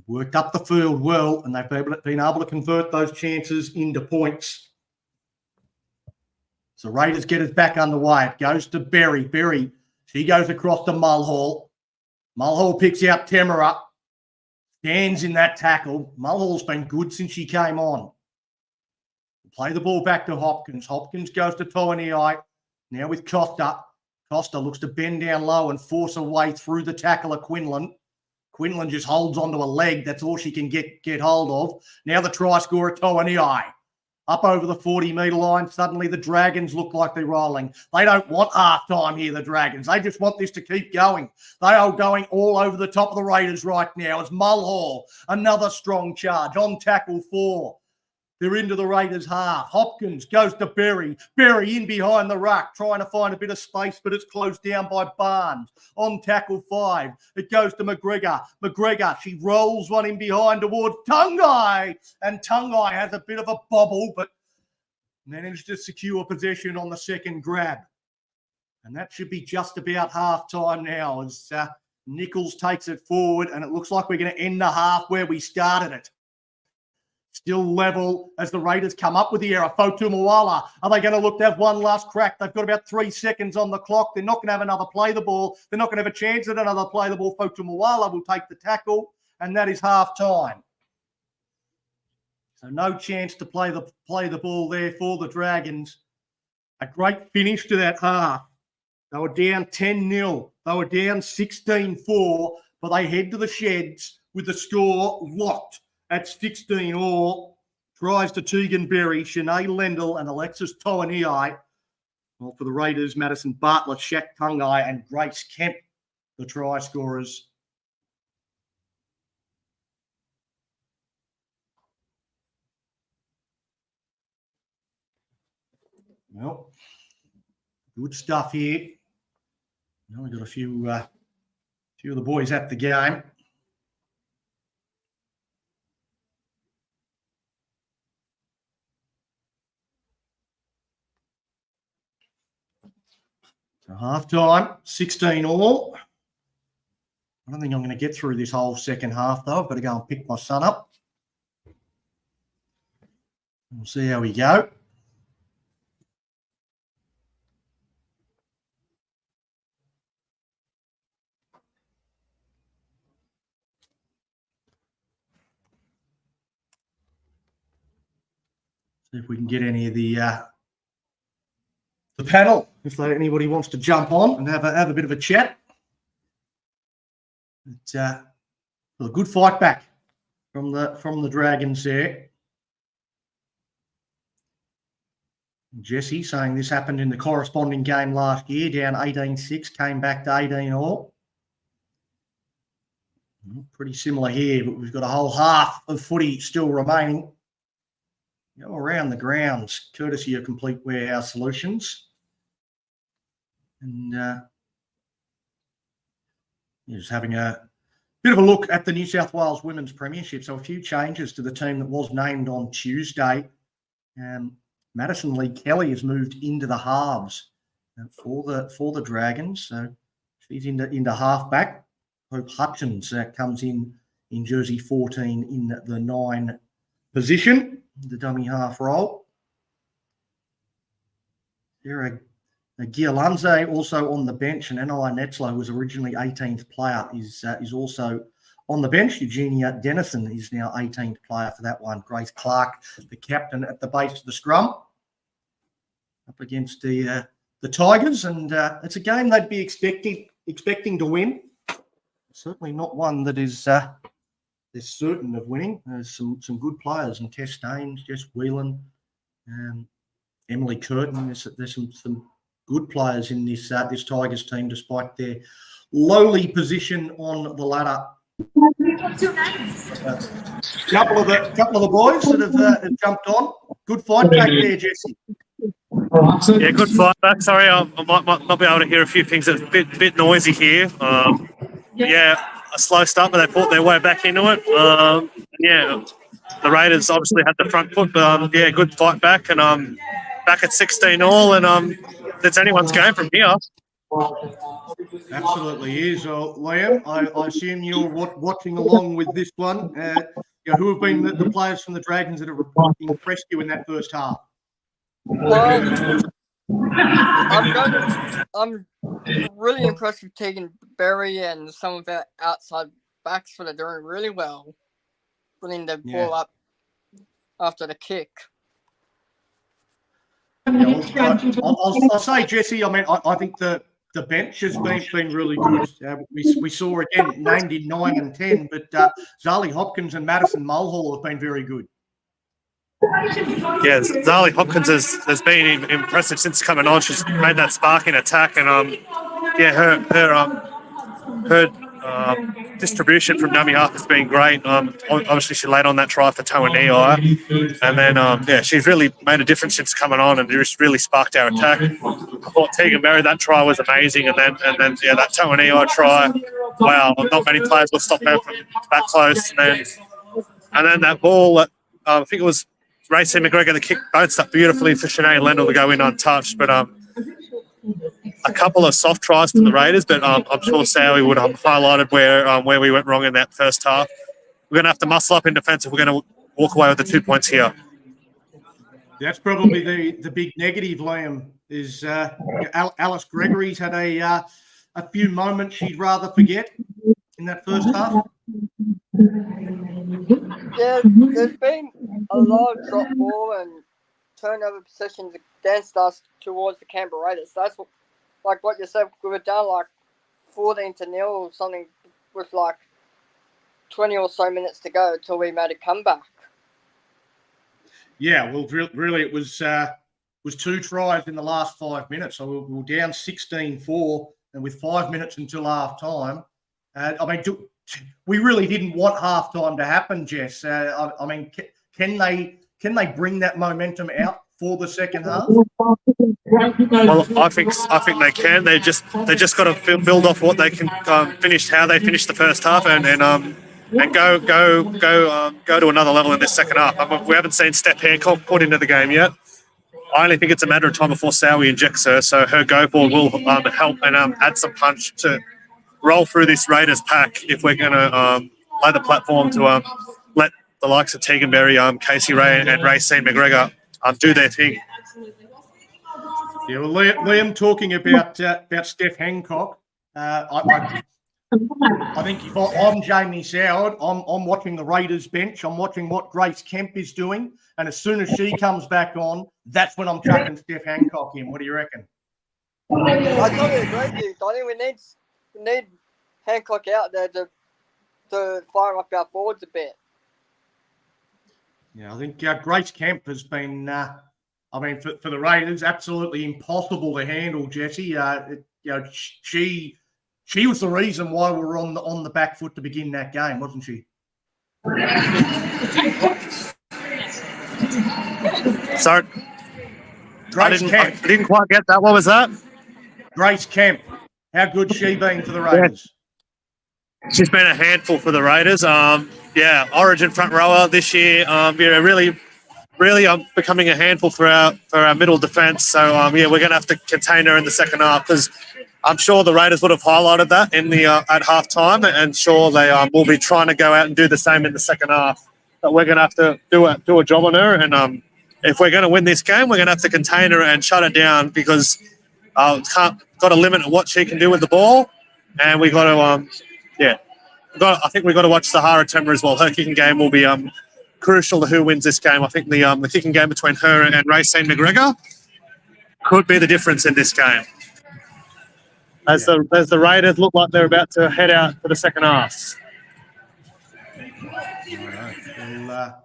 Worked up the field well, and they've been able to convert those chances into points. So Raiders get us back underway. It goes to Berry. Berry, she goes across to Mulhall. Mulhall picks out Temera. Stands in that tackle. Mulhall's been good since she came on. Play the ball back to Hopkins. Hopkins goes to Toaniai. Now with Costa. Costa looks to bend down low and force a way through the tackle of Quinlan. Quinlan just holds onto a leg. That's all she can get hold of. Now the try scorer, Toaniai. Up over the 40-metre line. Suddenly the Dragons look like they're rolling. They don't want half-time here, the Dragons. They just want this to keep going. They are going all over the top of the Raiders right now as Mulhall, another strong charge on tackle 4. They're into the Raiders' half. Hopkins goes to Berry. Berry in behind the ruck, trying to find a bit of space, but it's closed down by Barnes. On tackle 5, it goes to McGregor. McGregor, she rolls one in behind towards Tungai. And Tungai has a bit of a bobble, but managed to secure possession on the second grab. And that should be just about half-time now as Nichols takes it forward, and it looks like we're going to end the half where we started it. Still level as the Raiders come up with the error. Fotu Moala, are they going to look to have one last crack? They've got about 3 seconds on the clock. They're not going to have another play the ball. They're not going to have a chance at another play the ball. Fotu Moala will take the tackle, and that is half time. So no chance to play the ball there for the Dragons. A great finish to that half. They were down 10-0. They were down 16-4, but they head to the sheds with the score locked. At 16 all, tries to Tegan Berry, Shanae Lendl, and Alexis Toaniai. Well, for the Raiders, Madison Bartlett, Shaq Tungai, and Grace Kemp, the try scorers. Well, good stuff here. Now we've got a few of the boys at the game. So half time, 16 all. I don't think I'm going to get through this whole second half, though. I've got to go and pick my son up. We'll see how we go. See if we can get any of the panel, if anybody wants to jump on and have a bit of a chat. It's a good fight back from the Dragons there. Jesse saying this happened in the corresponding game last year, down 18-6, came back to 18 all. Pretty similar here, but we've got a whole half of footy still remaining. Go around the grounds, courtesy of Complete Warehouse Solutions. And just having a bit of a look at the New South Wales Women's Premiership. So a few changes to the team that was named on Tuesday. Madison Lee Kelly has moved into the halves for the Dragons. So she's into halfback. Hope Hutchins comes in jersey 14 in the 9 position, the dummy half role. Sarah Gialanze also on the bench, and Anai Netzlow was originally 18th player, is also On the bench, Eugenia Dennison is now 18th player for that one. Grace Clark, the captain at the base of the scrum, up against the Tigers, and it's a game they'd be expecting to win. Certainly not one that is they're certain of winning. There's some good players, and Tess Staines, Jess Whelan, Emily Curtin. There's some good players in this Tigers team, despite their lowly position on the ladder. Couple of the boys that have jumped on. Good fight back there, Jesse. Yeah, good fight back. Sorry, I might not be able to hear a few things. It's a bit noisy here. Yeah, a slow start, but they fought their way back into it. Yeah, the Raiders obviously had the front foot, but yeah, good fight back, and back at 16 all, and it's anyone's game from here. Absolutely is. Liam, I assume you're watching along with this one. Who have been the players from the Dragons that have impressed you in that first half? Well, I'm really impressed with Tegan Berry and some of our outside backs that are doing really well, putting the ball up after the kick. Yeah, I'll say, Jesse, I mean, I think the bench has been really good. We saw, again, named in 9 and 10, but Zali Hopkins and Madison Mulhall have been very good. Yeah, Zali Hopkins has been impressive since coming on. She's made that sparking attack, and yeah, her distribution from dummy half has been great. Obviously, she laid on that try for Tawanei, and then yeah, she's really made a difference since coming on, and just really sparked our attack. I thought Tegan Berry, that try was amazing, and then yeah, that Tawanei try. Wow, not many players will stop her from that close, and then that ball. I think it was Racey McGregor, the kick bounced up beautifully for Sinead Lendl to go in untouched, but a couple of soft tries for the Raiders, but I'm sure Sowie would have highlighted where we went wrong in that first half. We're going to have to muscle up in defence if we're going to walk away with the 2 points here. That's probably the big negative, Liam, is Alice Gregory's had a few moments she'd rather forget in that first half. Yeah, there's been a lot of drop ball and turnover possessions against us towards the Canberra Raiders. So that's what you said, we were down like 14-0 or something with like 20 or so minutes to go until we made a comeback. Yeah, well, really, it was 2 tries in the last 5 minutes. So we were down 16-4, and with 5 minutes until half time. I mean, we really didn't want half time to happen, Jess. I mean, can they bring that momentum out for the second half? Well, I think they can. They just got to build off what they can finish, how they finished the first half, and go to another level in this second half. I mean, we haven't seen Steph Hancock put into the game yet. I only think it's a matter of time before Sowie injects her, so her go forward will help and add some punch to roll through this Raiders pack if we're going to lay the platform to let the likes of Tegan Berry, Casey Ray, and Racine McGregor do their thing. Yeah, well, Liam, talking about Steph Hancock, I think if I'm Jamie Soward, I'm watching the Raiders bench. I'm watching what Grace Kemp is doing, and as soon as she comes back on, that's when I'm chucking Steph Hancock in. What do you reckon? I totally agree with you. I think we need Hancock out there to fire up our forwards a bit. Yeah, I think Grace Kemp has been, I mean, for the Raiders, absolutely impossible to handle, Jesse. She was the reason why we were on the back foot to begin that game, wasn't she? Sorry. Grace Kemp. I didn't quite get that. What was that? Grace Kemp. How good's she been for the Raiders? She's been a handful for the Raiders. Yeah, Origin front rower this year. Really becoming a handful for our middle defence. So yeah, we're going to have to contain her in the second half because I'm sure the Raiders would have highlighted that in the at half time, and sure they will be trying to go out and do the same in the second half. But we're going to have to do a job on her, and if we're going to win this game, we're going to have to contain her and shut it down because got a limit of what she can do with the ball, and we got to I think we've got to watch Sahara Temmer as well. Her kicking game will be crucial to who wins this game. I think the kicking game between her and Racine McGregor could be the difference in this game. As the Raiders look like they're about to head out for the second half. Righto. Well,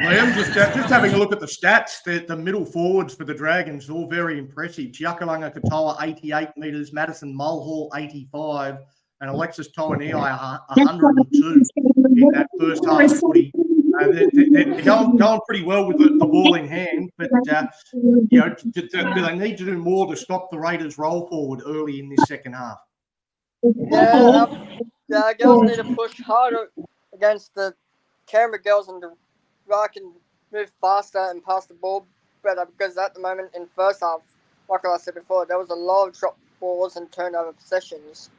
Liam, just having a look at the stats, the middle forwards for the Dragons, all very impressive. Chiakalanga Katoa, 88 metres, Madison Mulhall, 85, and Alexis Toanei, 102 in that first half of footy. They're going pretty well with the ball in hand, but do they need to do more to stop the Raiders' roll forward early in this second half? Yeah, girls need to push harder against the Canberra girls, and I can move faster and pass the ball better, because at the moment in first half, like I said before, there was a lot of drop balls and turnover possessions.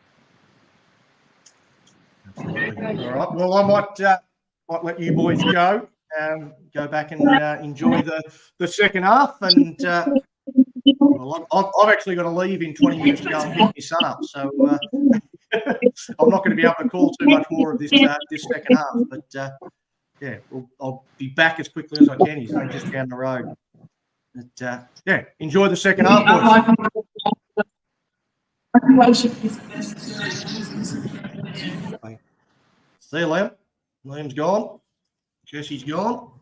Absolutely. All right. Well, I might let you boys go back and enjoy the second half. And well, I've actually got to leave in 20 minutes to go and pick my son up. So I'm not going to be able to call too much more of this second half. But yeah, I'll be back as quickly as I can. He's only just down the road. But yeah, enjoy the second half, boys. See you, Liam. Liam's gone. Jesse's gone.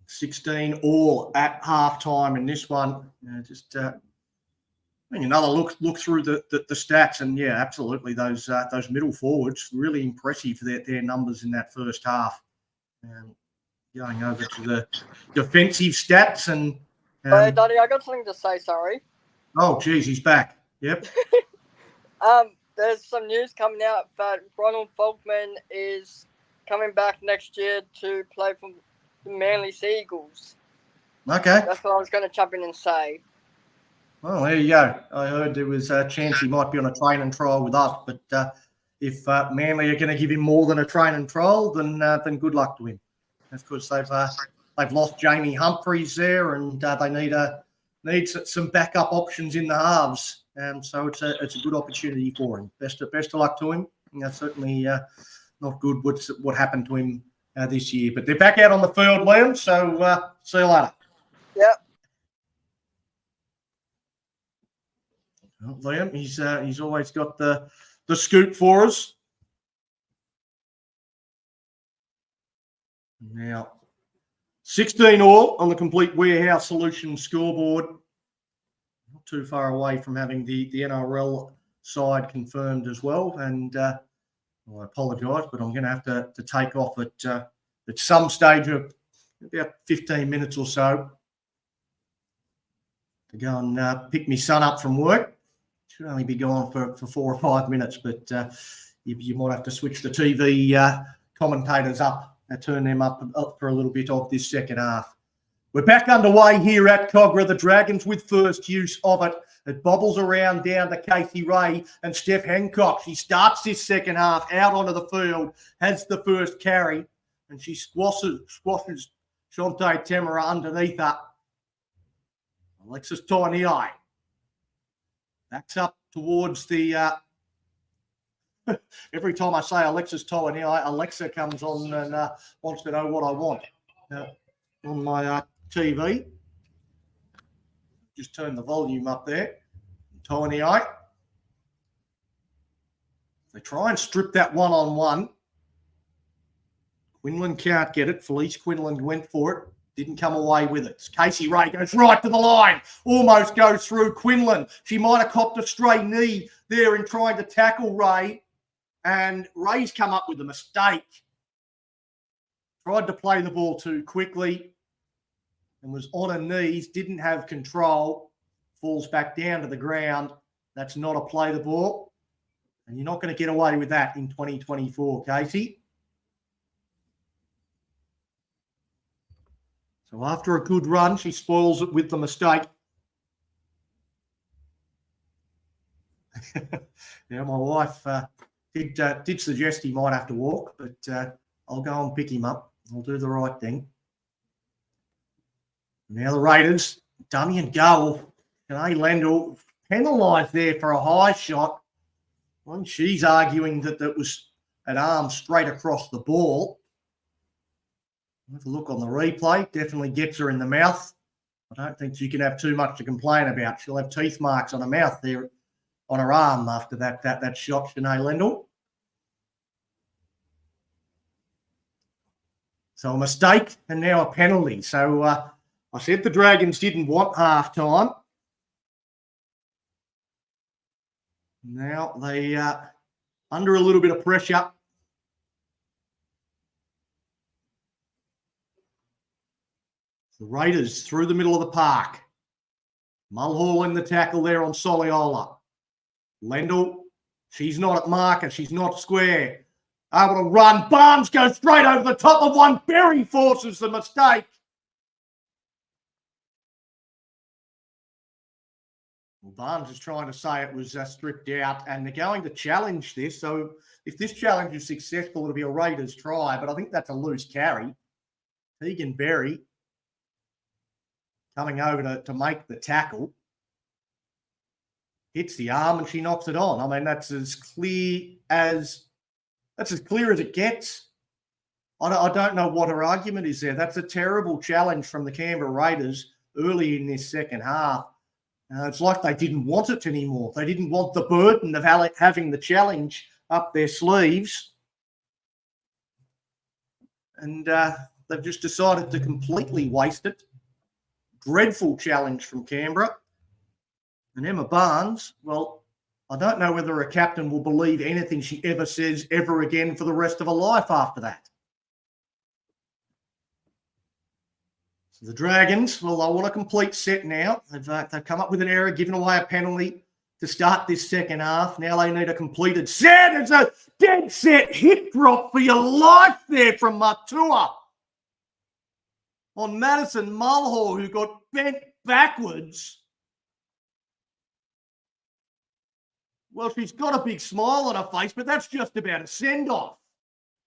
16 all at halftime in this one. Another look through the stats, and yeah, absolutely those middle forwards really impressive for their numbers in that first half. Going over to the defensive stats, and Hey, Daddy, I got something to say. Sorry. Oh, geez, he's back. Yep. There's some news coming out that Ronald Folkman is coming back next year to play for the Manly Sea Eagles. Okay. That's what I was going to jump in and say. Well, there you go. I heard there was a chance he might be on a train and trial with us, but if Manly are going to give him more than a train and trial, then good luck to him. Of course, they've lost Jamie Humphreys there, and they need some backup options in the halves. So it's a good opportunity for him. Best of luck to him. Certainly not good what happened to him this year. But they're back out on the field, Liam. So see you later. Yep. Well, Liam, he's always got the scoop for us. Now, 16 all on the Complete Warehouse Solutions scoreboard. Not too far away from having the NRL side confirmed as well. And I apologise, but I'm going to have to take off at some stage of about 15 minutes or so to go and pick my son up from work. Should only be gone for 4 or 5 minutes, but you might have to switch the TV commentators up and turn them up for a little bit of this second half. We're back underway here at Cogra, the Dragons with first use of it. It bobbles around down to Casey Ray and Steph Hancock. She starts this second half out onto the field, has the first carry, and she squashes Shantae Temera underneath her. Alexis Toanei backs up towards the... every time I say Alexis Toanei, Alexa comes on and wants to know what I want. On my TV. Just turn the volume up there. Toanei. They try and strip that one-on-one. Quinlan can't get it. Felice Quinlan went for it. Didn't come away with it. Casey Ray goes right to the line. Almost goes through Quinlan. She might have copped a stray knee there in trying to tackle Ray. And Ray's come up with a mistake. Tried to play the ball too quickly and was on her knees, didn't have control, falls back down to the ground. That's not a play the ball. And you're not going to get away with that in 2024, Casey. So after a good run, she spoils it with the mistake. Yeah, my wife did suggest he might have to walk, but I'll go and pick him up. I'll do the right thing. Now the Raiders, dummy and goal. Lendl penalised there for a high shot. Well, she's arguing that that was an arm straight across the ball. Have a look on the replay. Definitely gets her in the mouth. I don't think she can have too much to complain about. She'll have teeth marks on her mouth there, on her arm after that shot, Shanae Lendl. So a mistake and now a penalty. So I said the Dragons didn't want half-time. Now they under a little bit of pressure. The Raiders through the middle of the park. Mulhall in the tackle there on Soliola. Lendl, she's not at marker. She's not square. Able to run. Barnes goes straight over the top of one. Berry forces the mistake. Well, Barnes is trying to say it was stripped out, and they're going to challenge this. So if this challenge is successful, it'll be a Raiders try, but I think that's a loose carry. Tegan Berry coming over to make the tackle. Hits the arm and she knocks it on. I mean, that's as clear as it gets. I don't know what her argument is there. That's a terrible challenge from the Canberra Raiders early in this second half. It's like they didn't want it anymore. They didn't want the burden of having the challenge up their sleeves. And they've just decided to completely waste it. Dreadful challenge from Canberra. And Emma Barnes, well, I don't know whether a captain will believe anything she ever says ever again for the rest of her life after that. So the Dragons, well, they want a complete set now. They've come up with an error, given away a penalty to start this second half. Now they need a completed set. It's a dead set hip drop for your life there from Matua on Madison Mulhall, who got bent backwards. Well, she's got a big smile on her face, but that's just about a send-off.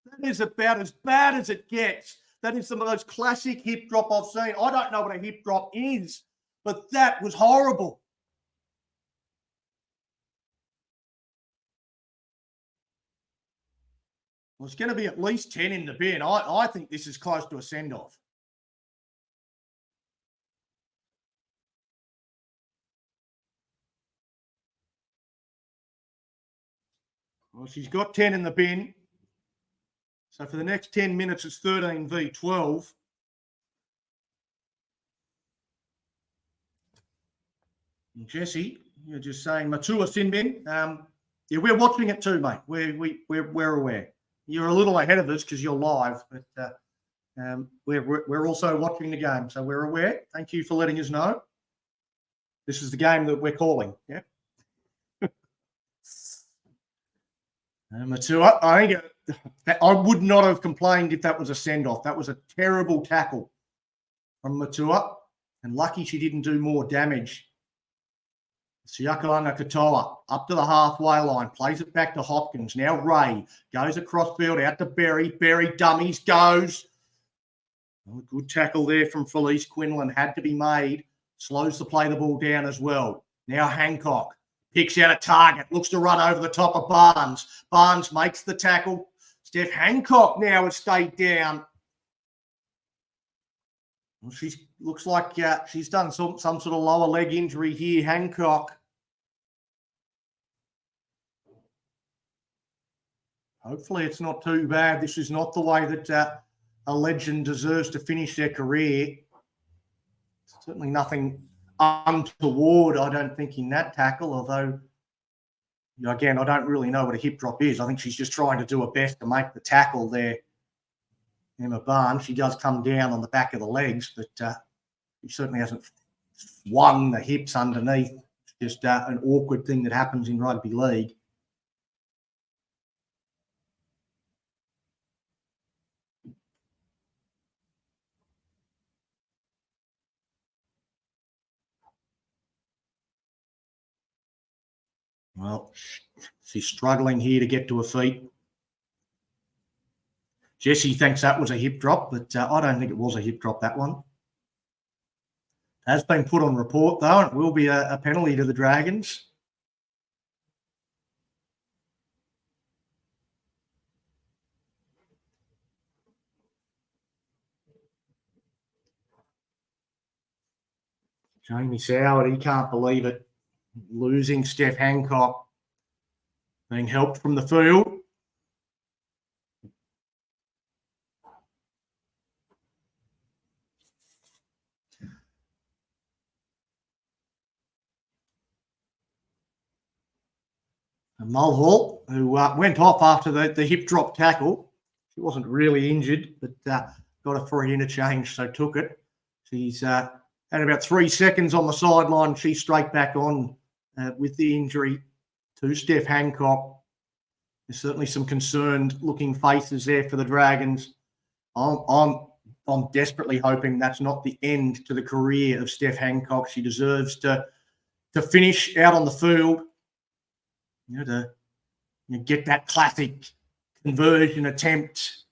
That is about as bad as it gets. That is some of those classic hip drop I've seen. I don't know what a hip drop is, but that was horrible. Well, it's going to be at least 10 in the bin. I think this is close to a send-off. Well, she's got 10 in the bin. So for the next 10 minutes, it's 13 v 12. And Jesse, you're just saying Matua sin bin. Yeah, we're watching it too, mate. We're aware. You're a little ahead of us because you're live, but we're also watching the game, so we're aware. Thank you for letting us know. This is the game that we're calling. Yeah. Matua, I think I would not have complained if that was a send-off. That was a terrible tackle from Matua, and lucky she didn't do more damage. Siakalanga Katoa up to the halfway line, plays it back to Hopkins. Now Ray goes across field out to Berry. Berry dummies, goes. Oh, a good tackle there from Felice Quinlan had to be made. Slows to play the ball down as well. Now Hancock picks out a target, looks to run over the top of Barnes. Barnes makes the tackle. Steph Hancock now has stayed down. Well, she looks like she's done some sort of lower leg injury here, Hancock. Hopefully it's not too bad. This is not the way that a legend deserves to finish their career. Certainly nothing untoward, I don't think, in that tackle, although, again, I don't really know what a hip drop is. I think she's just trying to do her best to make the tackle there. Emma Barnes, she does come down on the back of the legs, but she certainly hasn't swung the hips underneath. It's just an awkward thing that happens in rugby league. Well, she's struggling here to get to her feet. Jesse thinks that was a hip drop, but I don't think it was a hip drop, that one. Has been put on report, though, and it will be a penalty to the Dragons. Jamie Soward, he can't believe it. Losing Steph Hancock. Being helped from the field. And Mulhall, who went off after the hip drop tackle. She wasn't really injured, but got a free interchange, so took it. She's had about 3 seconds on the sideline. She's straight back on with the injury to Steph Hancock. There's certainly some concerned-looking faces there for the Dragons. I'm desperately hoping that's not the end to the career of Steph Hancock. She deserves to finish out on the field. To get that classic conversion attempt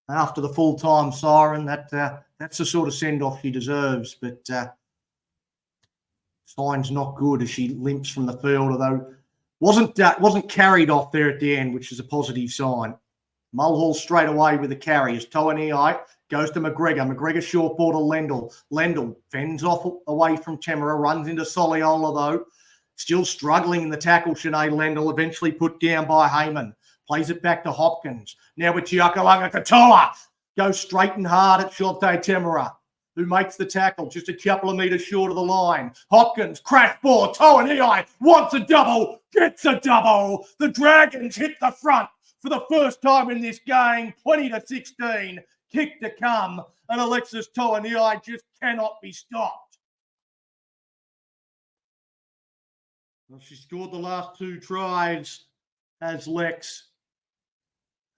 after the full-time siren. That's the sort of send-off she deserves. But sign's not good as she limps from the field, although wasn't carried off there at the end, which is a positive sign. Mulhall straight away with the carry as Toanei goes to McGregor. McGregor short ball to Lendl. Lendl fends off away from Temera, runs into Soliola though. Still struggling in the tackle, Sinead Lendl, eventually put down by Heyman. Plays it back to Hopkins. Now with Tiakalanga Katoa. Goes straight and hard at Shante Temera, who makes the tackle just a couple of metres short of the line. Hopkins, crash ball. Toanei wants a double, gets a double. The Dragons hit the front for the first time in this game, 20-16. Kick to come, and Alexis Toanei just cannot be stopped. Well, she scored the last 2 tries as Lex.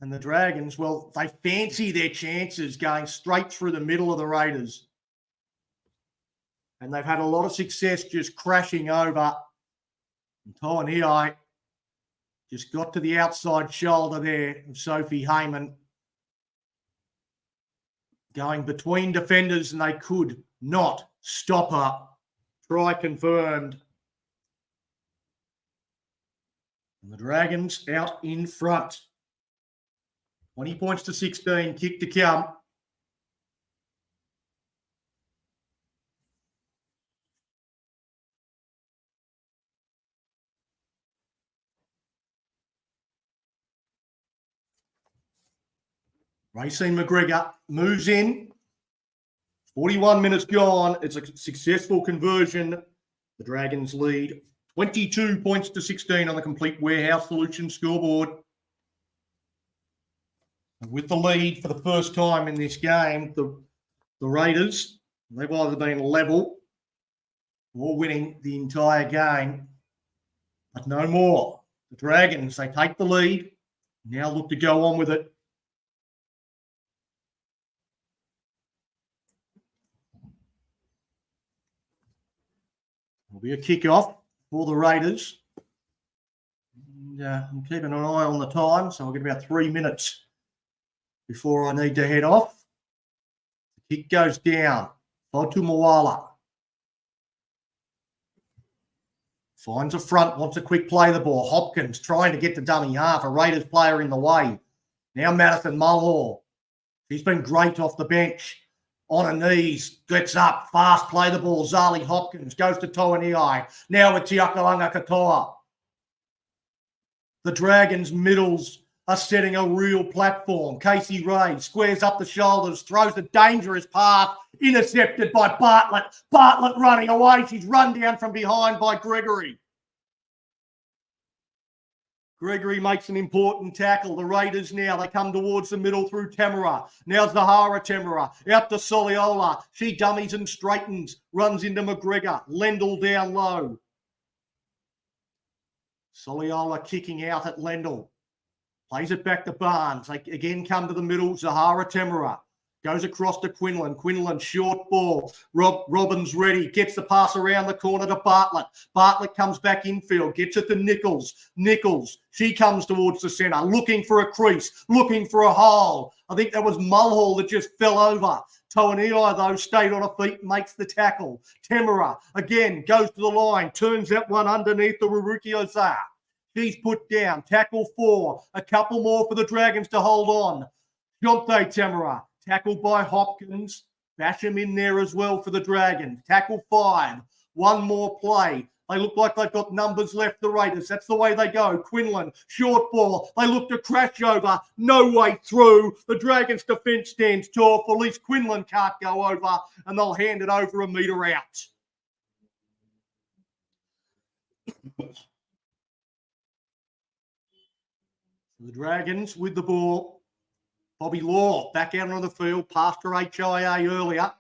And the Dragons, well, they fancy their chances going straight through the middle of the Raiders. And they've had a lot of success just crashing over. And Toanei just got to the outside shoulder there of Sophie Heyman. Going between defenders, and they could not stop her. Try confirmed. And the Dragons out in front. 20 points to 16, kick to come. Racine McGregor moves in. 41 minutes gone. It's a successful conversion. The Dragons lead 22 points to 16 on the Complete Warehouse Solutions scoreboard. And with the lead for the first time in this game, the Raiders, they've either been level or winning the entire game, but no more. The Dragons, they take the lead, now look to go on with it. Will be a kick-off for the Raiders. And, I'm keeping an eye on the time, so I'll get about 3 minutes before I need to head off. The kick goes down. Fotu Moala finds a front, wants a quick play the ball. Hopkins trying to get the dummy half. A Raiders player in the way. Now Madison Mulhall. She's been great off the bench. On her knees, gets up, fast play the ball. Zali Hopkins goes to Toanei. Now with Tiakalanga Katoa. The Dragons' middles are setting a real platform. Casey Ray squares up the shoulders, throws a dangerous pass, intercepted by Bartlett. Bartlett running away. She's run down from behind by Gregory. Gregory makes an important tackle. The Raiders now, they come towards the middle through Temera. Now Zahara Temera out to Soliola. She dummies and straightens, runs into McGregor. Lendl down low. Soliola kicking out at Lendl. Plays it back to Barnes. They again come to the middle. Zahara Temera goes across to Quinlan. Quinlan, short ball. Robbins ready. Gets the pass around the corner to Bartlett. Bartlett comes back infield. Gets it to Nichols. Nichols, she comes towards the centre. Looking for a crease. Looking for a hole. I think that was Mulhall that just fell over. Toanei, though, stayed on her feet, makes the tackle. Temera, again, goes to the line. Turns that one underneath the Ruruki-Ozar. She's put down. Tackle 4. A couple more for the Dragons to hold on. Shante Temera. Tackled by Hopkins. Basham in there as well for the Dragons. Tackle 5. One more play. They look like they've got numbers left, the Raiders. That's the way they go. Quinlan, short ball. They look to crash over. No way through. The Dragons' defence stands tall. For at least Quinlan can't go over, and they'll hand it over a metre out. The Dragons with the ball. Bobby Law back out on the field, past her HIA earlier.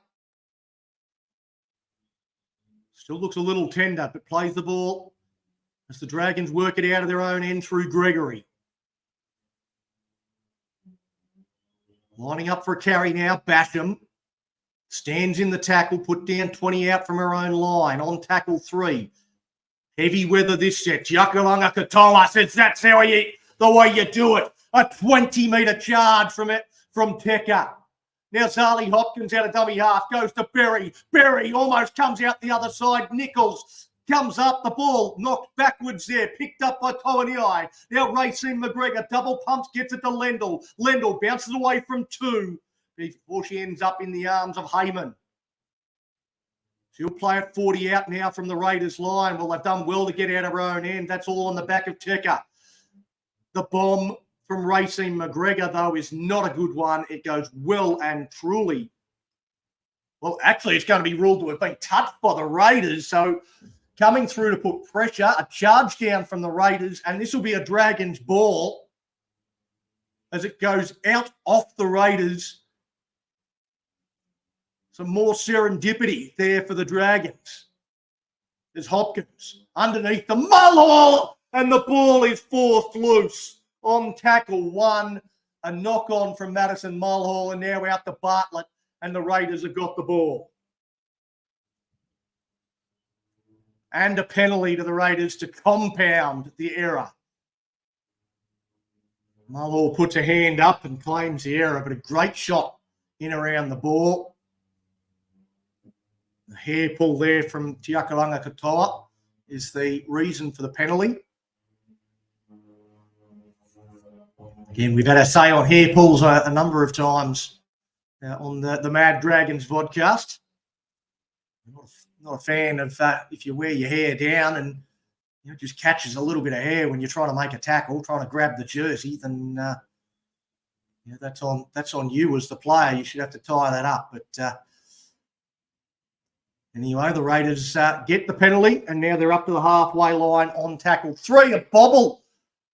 Still looks a little tender, but plays the ball as the Dragons work it out of their own end through Gregory. Lining up for a carry now, Basham. Stands in the tackle, put down 20 out from her own line. On tackle 3. Heavy weather this set. Jakalanga Katoa says that's the way you do it. A 20-metre charge from Tekka. Now Zali Hopkins out of dummy half, goes to Berry. Berry almost comes out the other side. Nichols comes up, the ball knocked backwards there, picked up by Toaniai. Now Racine McGregor double pumps, gets it to Lendl. Lendl bounces away from 2 before she ends up in the arms of Heyman. She'll play at 40 out now from the Raiders line. Well, they've done well to get out of her own end. That's all on the back of Tekka. The bomb from Racine McGregor, though, is not a good one. It goes well and truly. Well, actually, it's going to be ruled to have been touched by the Raiders. So coming through to put pressure, a charge down from the Raiders, and this will be a Dragons ball as it goes out off the Raiders. Some more serendipity there for the Dragons. There's Hopkins underneath the Mulhall, and the ball is forced loose. On tackle 1, a knock-on from Madison Mulhall, and now out to Bartlett, and the Raiders have got the ball. And a penalty to the Raiders to compound the error. Mulhall puts a hand up and claims the error, but a great shot in around the ball. The hair pull there from Tiakalanga Katoa is the reason for the penalty. Again, we've had a say on hair pulls a number of times on the Mad Dragons vodcast. Not a fan of if you wear your hair down and it just catches a little bit of hair when you're trying to make a tackle, trying to grab the jersey, then that's on you as the player. You should have to tie that up. But anyway, the Raiders get the penalty, and now they're up to the halfway line on tackle 3. A bobble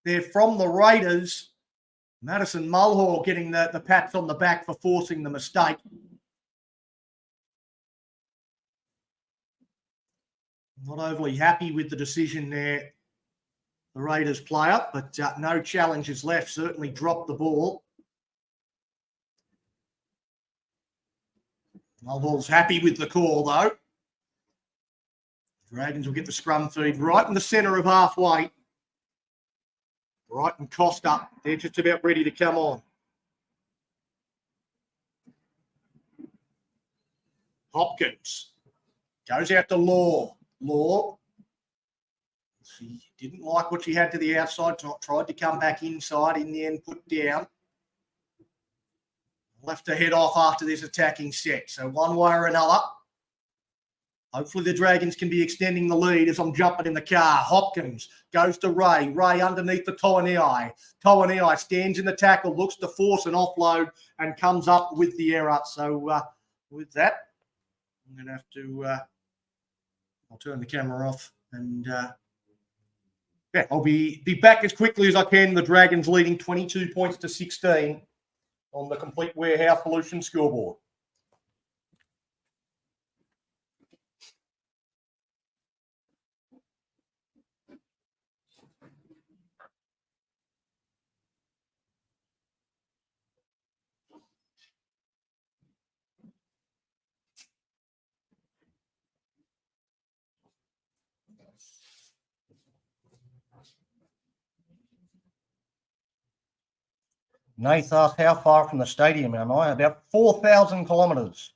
there from the Raiders. Madison Mulhall getting the pats on the back for forcing the mistake. Not overly happy with the decision there, the Raiders player, but no challenges left. Certainly dropped the ball. Mulhall's happy with the call, though. Dragons will get the scrum feed right in the centre of halfway. Brighton Costa, they're just about ready to come on. Hopkins goes out to Law. She didn't like what she had to the outside, tried to come back inside, in the end put down. Left to head off after this attacking set. So one way or another, hopefully the Dragons can be extending the lead as I'm jumping in the car. Hopkins goes to Ray. Ray underneath the Toaniai. Toaniai stands in the tackle, looks to force an offload and comes up with the error. So with that, I'm going to have to I'll turn the camera off and I'll be back as quickly as I can. The Dragons leading 22 points to 16 on the Complete Warehouse Solutions scoreboard. Nath asked, how far from the stadium am I? About 4,000 kilometres.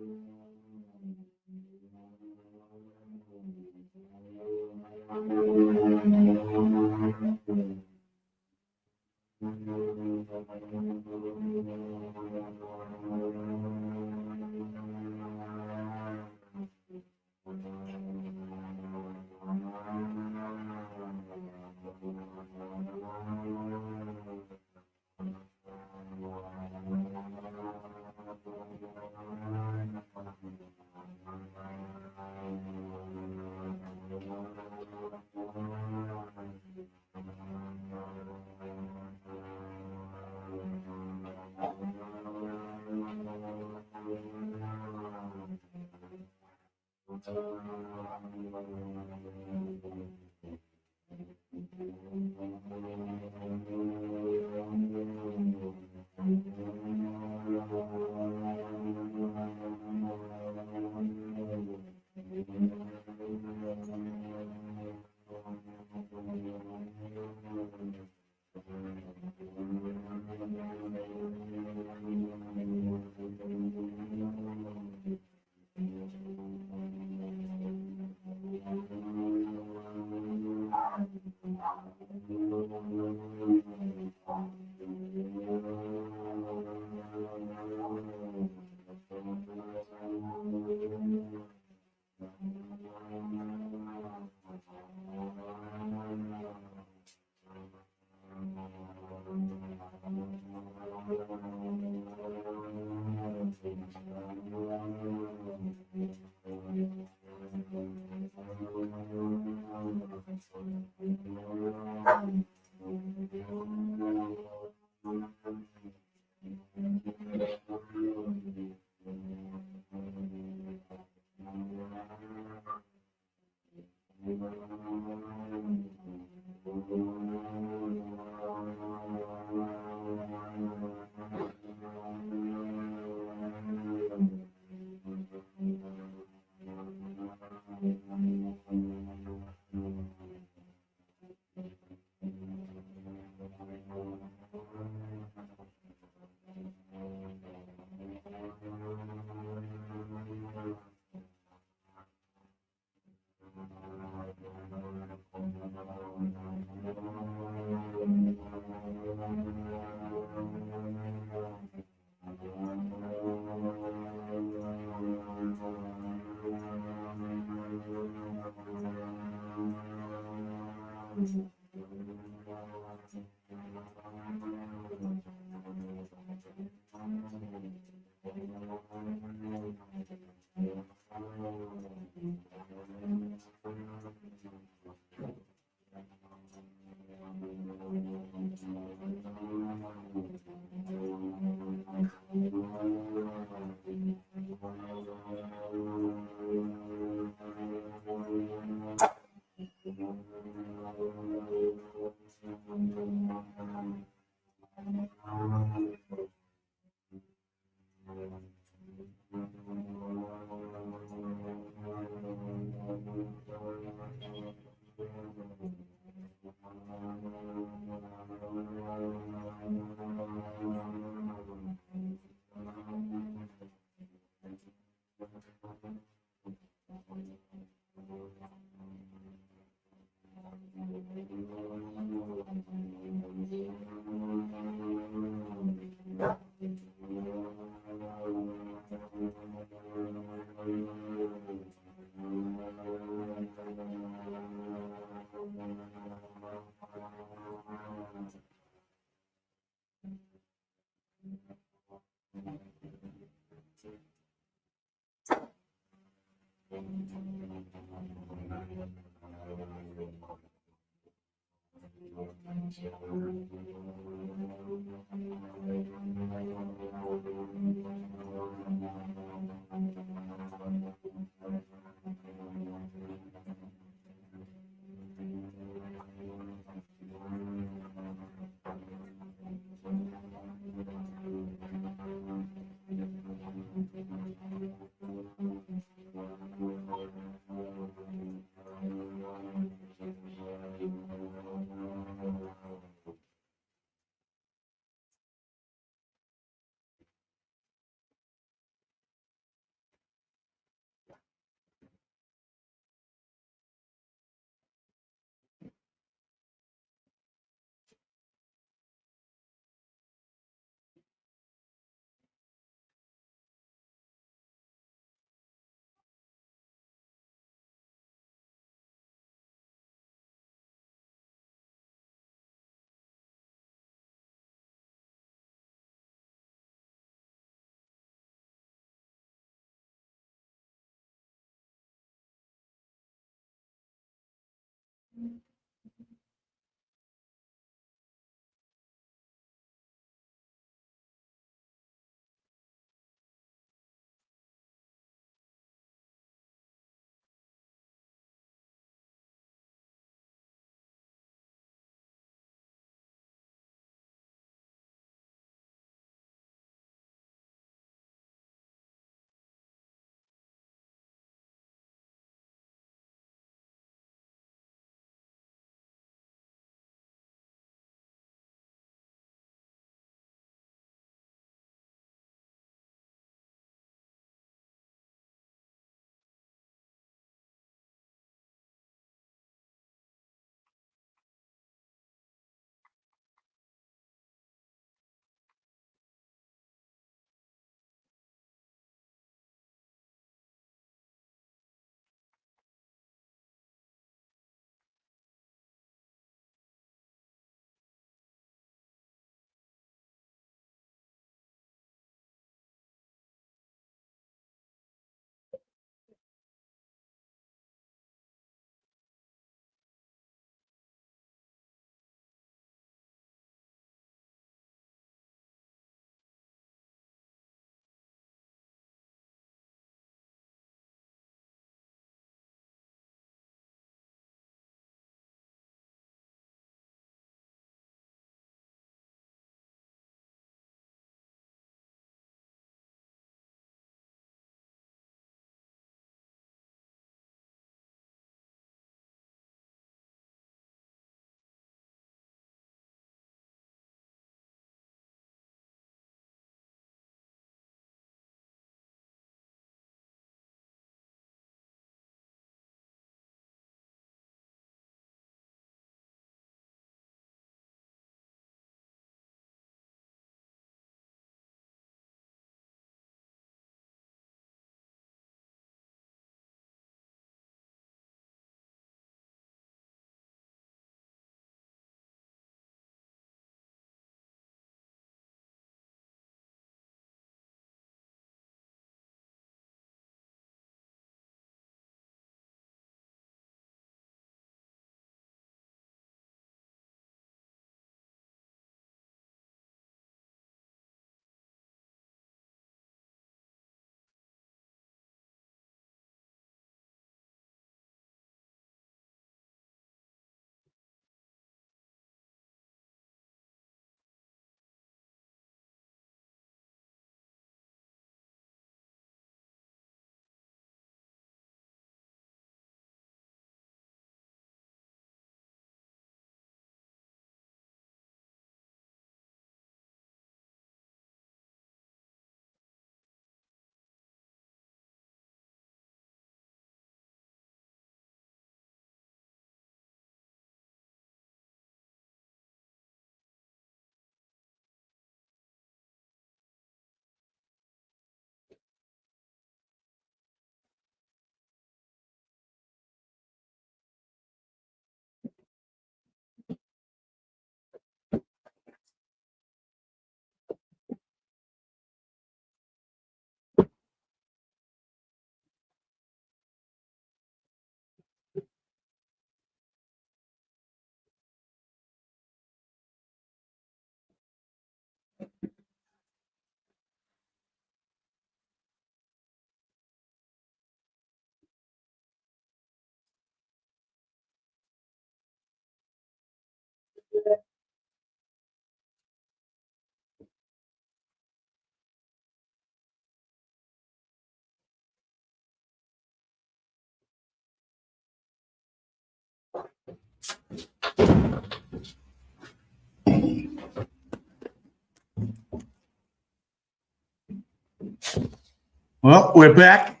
Well, we're back.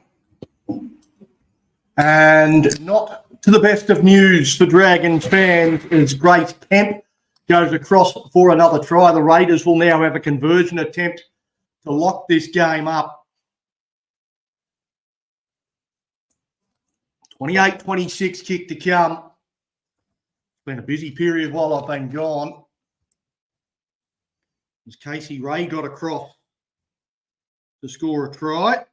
And not to the best of news for Dragons fans as Grace Kemp goes across for another try. The Raiders will now have a conversion attempt to lock this game up. 28-26 kick to come. It's been a busy period while I've been gone. As Casey Ray got across to score a try.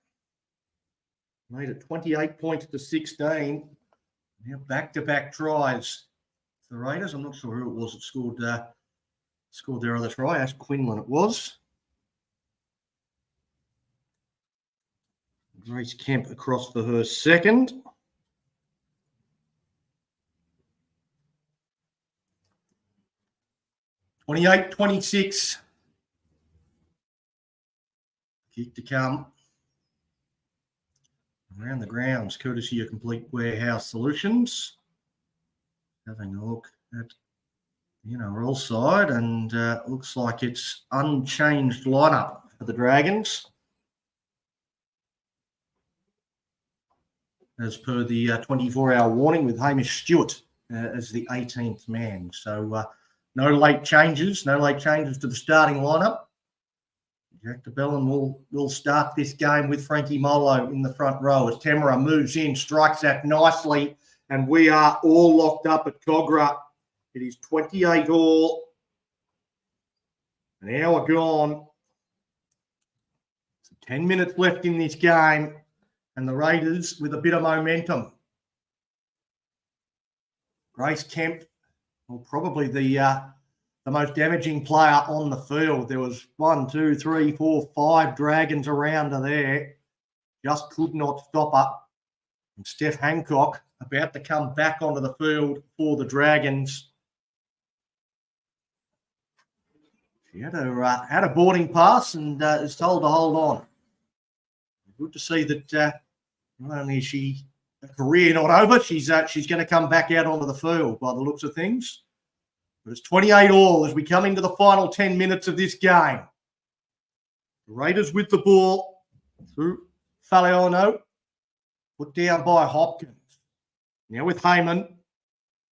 Made it 28 points to 16. Now back-to-back tries. The Raiders, I'm not sure who it was that scored their other try. Ash Quinlan it was. Grace Kemp across for her second. (28-26). Kick to come. Around the grounds, courtesy of Complete Warehouse Solutions. Having a look at the NRL side, and looks like it's unchanged lineup for the Dragons. As per the 24-hour warning, with Hamish Stewart as the 18th man. So no late changes to the starting lineup. Jack DeBellin will start this game with Frankie Molo in the front row as Temera moves in, strikes that nicely, and we are all locked up at Cogra. It is 28 all. An hour gone. So 10 minutes left in this game, and the Raiders with a bit of momentum. Grace Kemp, well, probably the most damaging player on the field. There was 1, 2, 3, 4, 5 Dragons around her there. Just could not stop her. And Steph Hancock about to come back onto the field for the Dragons. She had a boarding pass and is told to hold on. Good to see that not only is she a career not over, she's going to come back out onto the field by the looks of things. But it's 28 all as we come into the final 10 minutes of this game. The Raiders with the ball through Faleano, put down by Hopkins. Now with Heyman.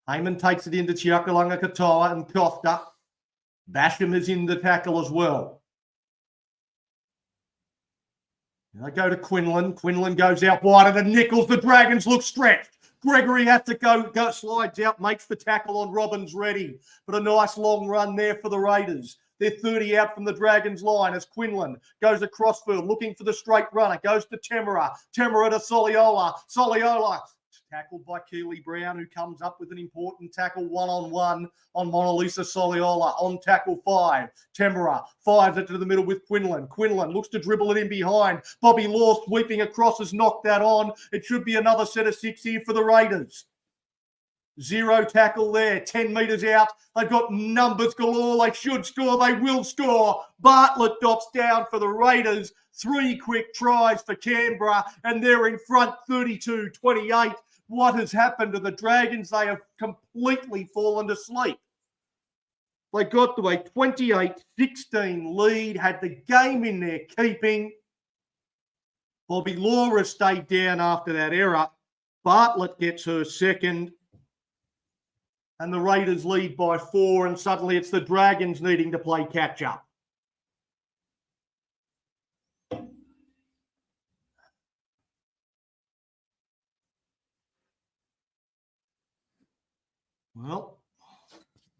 Heyman takes it into Chiakalunga Katoa and Costa. Basham is in the tackle as well. Now they go to Quinlan. Quinlan goes out wide and Nichols. The Dragons look stretched. Gregory has to go, slides out, makes the tackle on Robbins ready. But a nice long run there for the Raiders. They're 30 out from the Dragons line as Quinlan goes across field looking for the straight runner. Goes to Temera. Temera to Soliola. Soliola tackled by Keely Brown, who comes up with an important tackle one-on-one on Mona Lisa Soliola on tackle 5. Temera fires it to the middle with Quinlan. Quinlan looks to dribble it in behind. Bobby Law sweeping across has knocked that on. It should be another set of 6 here for the Raiders. 0 tackle there, 10 metres out. They've got numbers galore. They should score. They will score. Bartlett drops down for the Raiders. 3 quick tries for Canberra, and they're in front 32-28. What has happened to the Dragons? They have completely fallen to sleep. They got to a 28-16 lead, had the game in their keeping. Bobby Laura stayed down after that error. Bartlett gets her second. And the Raiders lead by 4, and suddenly it's the Dragons needing to play catch-up. Well,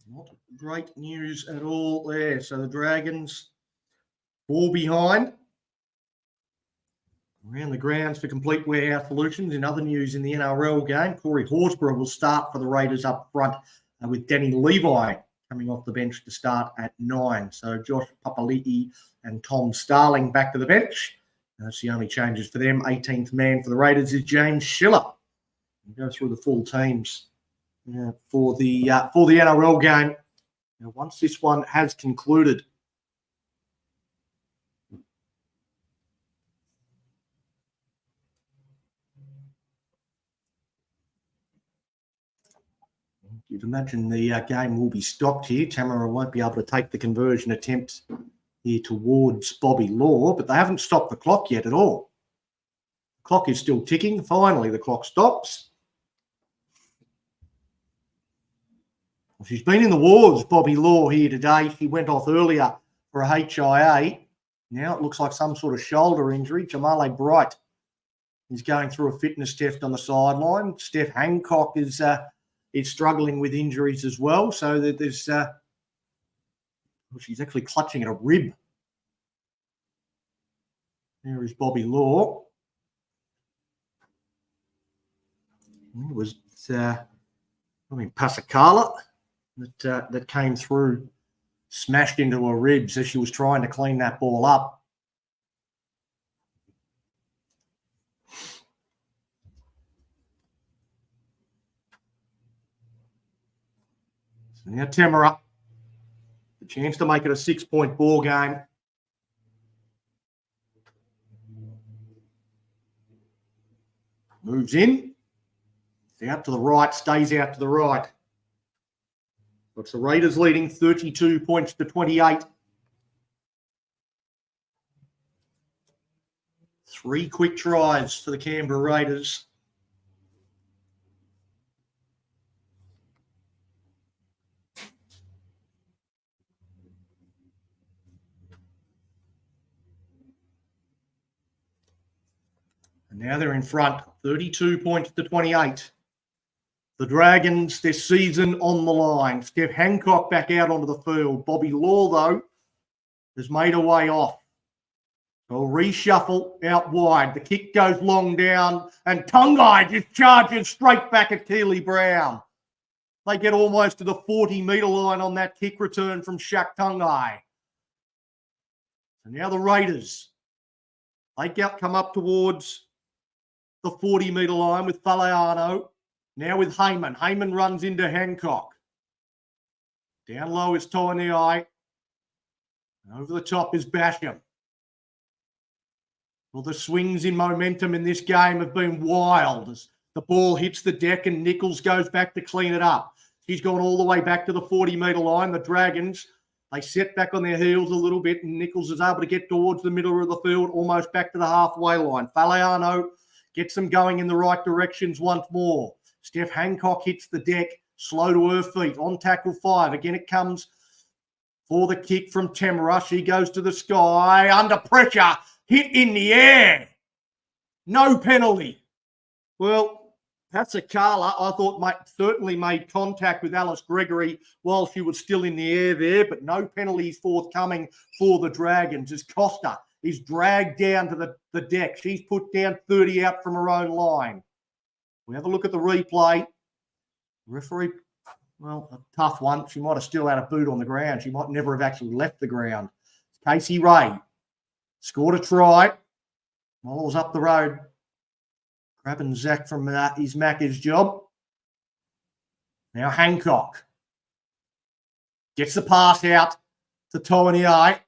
not great news at all there. So the Dragons fall behind. Around the grounds for Complete Warehouse Solutions. In other news in the NRL game, Corey Horsburgh will start for the Raiders up front with Danny Levi coming off the bench to start at 9. So Josh Papali'i and Tom Starling back to the bench. That's the only changes for them. 18th man for the Raiders is James Schiller. We'll go through the full teams for the NRL game. Now, once this one has concluded, You'd imagine the game will be stopped here. Tamara won't be able to take the conversion attempt here towards Bobby Law, but they haven't stopped the clock yet at all. The clock is still ticking. Finally, the clock stops. Well, she's been in the wars, Bobby Law, here today. She went off earlier for a HIA. Now it looks like some sort of shoulder injury. Jamale Bright is going through a fitness test on the sideline. Steph Hancock is struggling with injuries as well. So that there's she's actually clutching at a rib. There is Bobby Law. It was Pasacala that came through, smashed into her ribs as she was trying to clean that ball up. So now Tamara, the chance to make it a 6-point ball game. Moves in. It's out to the right, stays out to the right. It's the Raiders leading 32 points to 28. 3 quick tries for the Canberra Raiders. And now they're in front, 32 points to 28. The Dragons, their season on the line. Steph Hancock back out onto the field. Bobby Law, though, has made her way off. So reshuffle out wide. The kick goes long down, and Tungai just charges straight back at Keely Brown. They get almost to the 40-metre line on that kick return from Shaq Tungai. So now the Raiders, they come up towards the 40-metre line with Faleano. Now with Heyman. Heyman runs into Hancock. Down low is Toaniai. Over the top is Basham. Well, the swings in momentum in this game have been wild as the ball hits the deck and Nichols goes back to clean it up. She's gone all the way back to the 40-metre line. The Dragons, they set back on their heels a little bit, and Nichols is able to get towards the middle of the field, almost back to the halfway line. Faleano gets them going in the right directions once more. Steph Hancock hits the deck, slow to her feet, on tackle 5. Again, it comes for the kick from Tamara. She goes to the sky, under pressure, hit in the air. No penalty. Well, Pasacala, I thought, certainly made contact with Alice Gregory while she was still in the air there, but no penalties forthcoming for the Dragons as Costa is dragged down to the deck. She's put down 30 out from her own line. We have a look at the replay. Referee, well, a tough one. She might have still had a boot on the ground. She might never have actually left the ground. Casey Ray scored a try. Moll's up the road, grabbing Zach from his Macca's job. Now Hancock gets the pass out to Toaniai.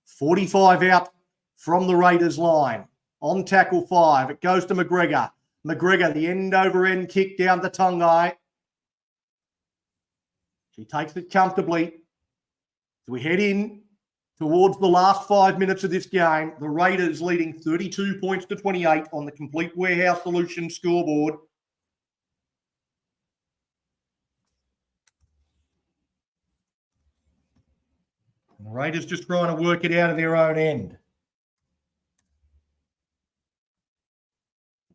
45 out from the Raiders line. On tackle 5, it goes to McGregor. McGregor, the end-over-end kick down to Tungai. She takes it comfortably. So we head in towards the last 5 minutes of this game. The Raiders leading 32 points to 28 on the Complete Warehouse Solutions scoreboard. And the Raiders just trying to work it out of their own end.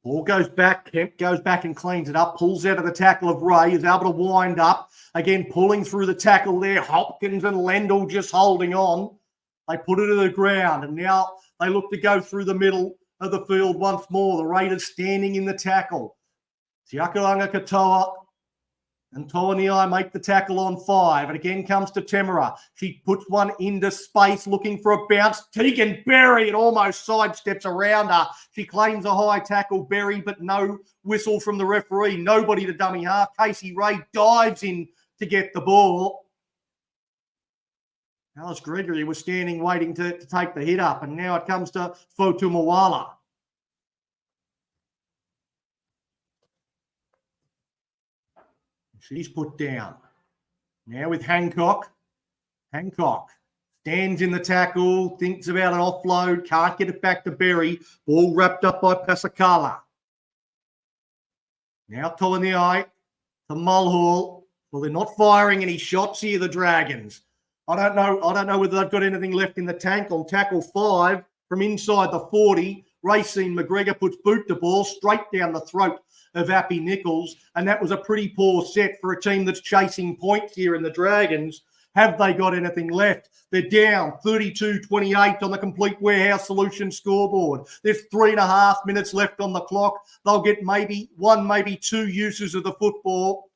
Ball goes back. Kemp goes back and cleans it up. Pulls out of the tackle of Ray. Is able to wind up. Again, pulling through the tackle there. Hopkins and Lendl just holding on. They put it to the ground. And now they look to go through the middle of the field once more. The Raiders standing in the tackle. Tiakaranga Katoa and Toaniai make the tackle on 5. And again comes to Tamara. She puts one into space looking for a bounce. Tegan Berry, it almost sidesteps around her. She claims a high tackle, Berry, but no whistle from the referee. Nobody to dummy half. Casey Ray dives in to get the ball. Alice Gregory was standing waiting to take the hit up. And now it comes to Fotumawala. She's put down. Now with Hancock. Hancock stands in the tackle, thinks about an offload, can't get it back to Berry. Ball wrapped up by Pasakala. Now Tolaniai to Mulhall. Well, they're not firing any shots here, the Dragons. I don't know whether they've got anything left in the tank. On tackle 5 from inside the 40, Racine McGregor puts boot to ball straight down the throat of Appy Nichols, and that was a pretty poor set for a team that's chasing points here in the Dragons. Have they got anything left? They're down 32-28 on the Complete Warehouse Solutions scoreboard. There's 3.5 minutes left on the clock. They'll get maybe 1, maybe 2 uses of the football.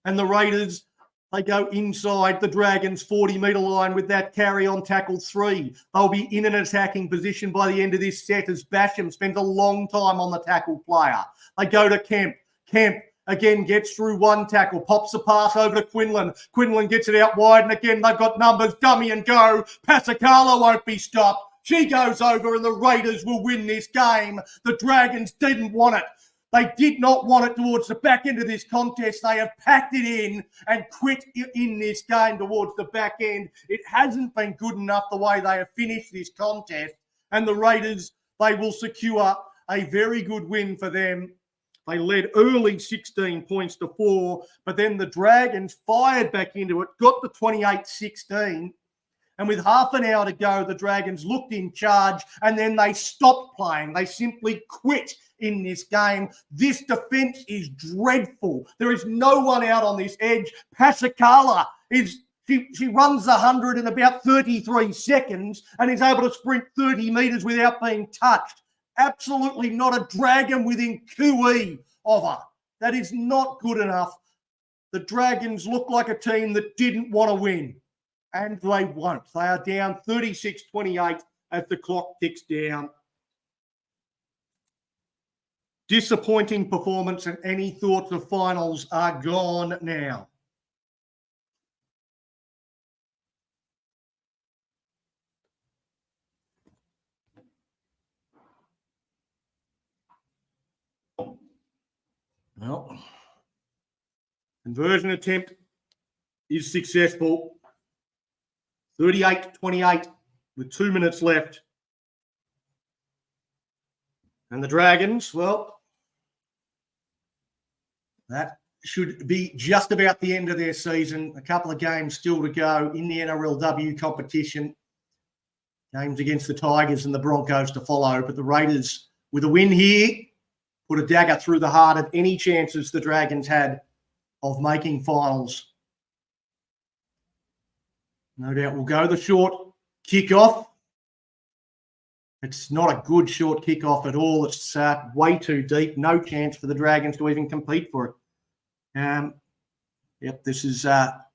And the Raiders, they go inside the Dragons' 40-metre line with that carry on tackle 3. They'll be in an attacking position by the end of this set as Basham spends a long time on the tackle player. They go to Kemp. Kemp again gets through one tackle, pops the pass over to Quinlan. Quinlan gets it out wide, and again they've got numbers, dummy and go. Pasakala won't be stopped. She goes over, and the Raiders will win this game. The Dragons didn't want it. They did not want it towards the back end of this contest. They have packed it in and quit in this game towards the back end. It hasn't been good enough the way they have finished this contest. And the Raiders, they will secure a very good win for them. They led early 16 points to 4, but then the Dragons fired back into it, got the 28-16. And with half an hour to go, the Dragons looked in charge and then they stopped playing. They simply quit in this game. This defence is dreadful. There is no one out on this edge. Pasakala she runs 100 in about 33 seconds and is able to sprint 30 metres without being touched. Absolutely not a Dragon within QE of her. That is not good enough. The Dragons look like a team that didn't want to win. And they won't. They are down 36-28 as the clock ticks down. Disappointing performance, and any thoughts of finals are gone now. Well, conversion attempt is successful. 38-28 with 2 minutes left. And the Dragons, well, that should be just about the end of their season. A couple of games still to go in the NRLW competition. Games against the Tigers and the Broncos to follow. But the Raiders, with a win here, put a dagger through the heart of any chances the Dragons had of making finals. No doubt we'll go the short kickoff. It's not a good short kickoff at all. It's way too deep. No chance for the Dragons to even compete for it. Yep, this is a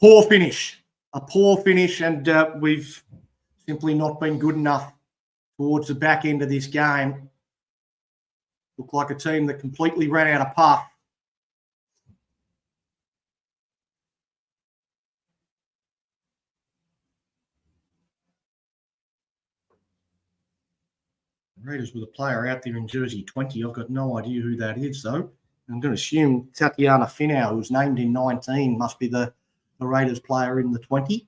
poor finish. A poor finish, and we've simply not been good enough towards the back end of this game. Looked like a team that completely ran out of puff. Raiders with a player out there in jersey 20. I've got no idea who that is, though. I'm going to assume Tatiana Finau, who's named in 19, must be the Raiders player in the 20.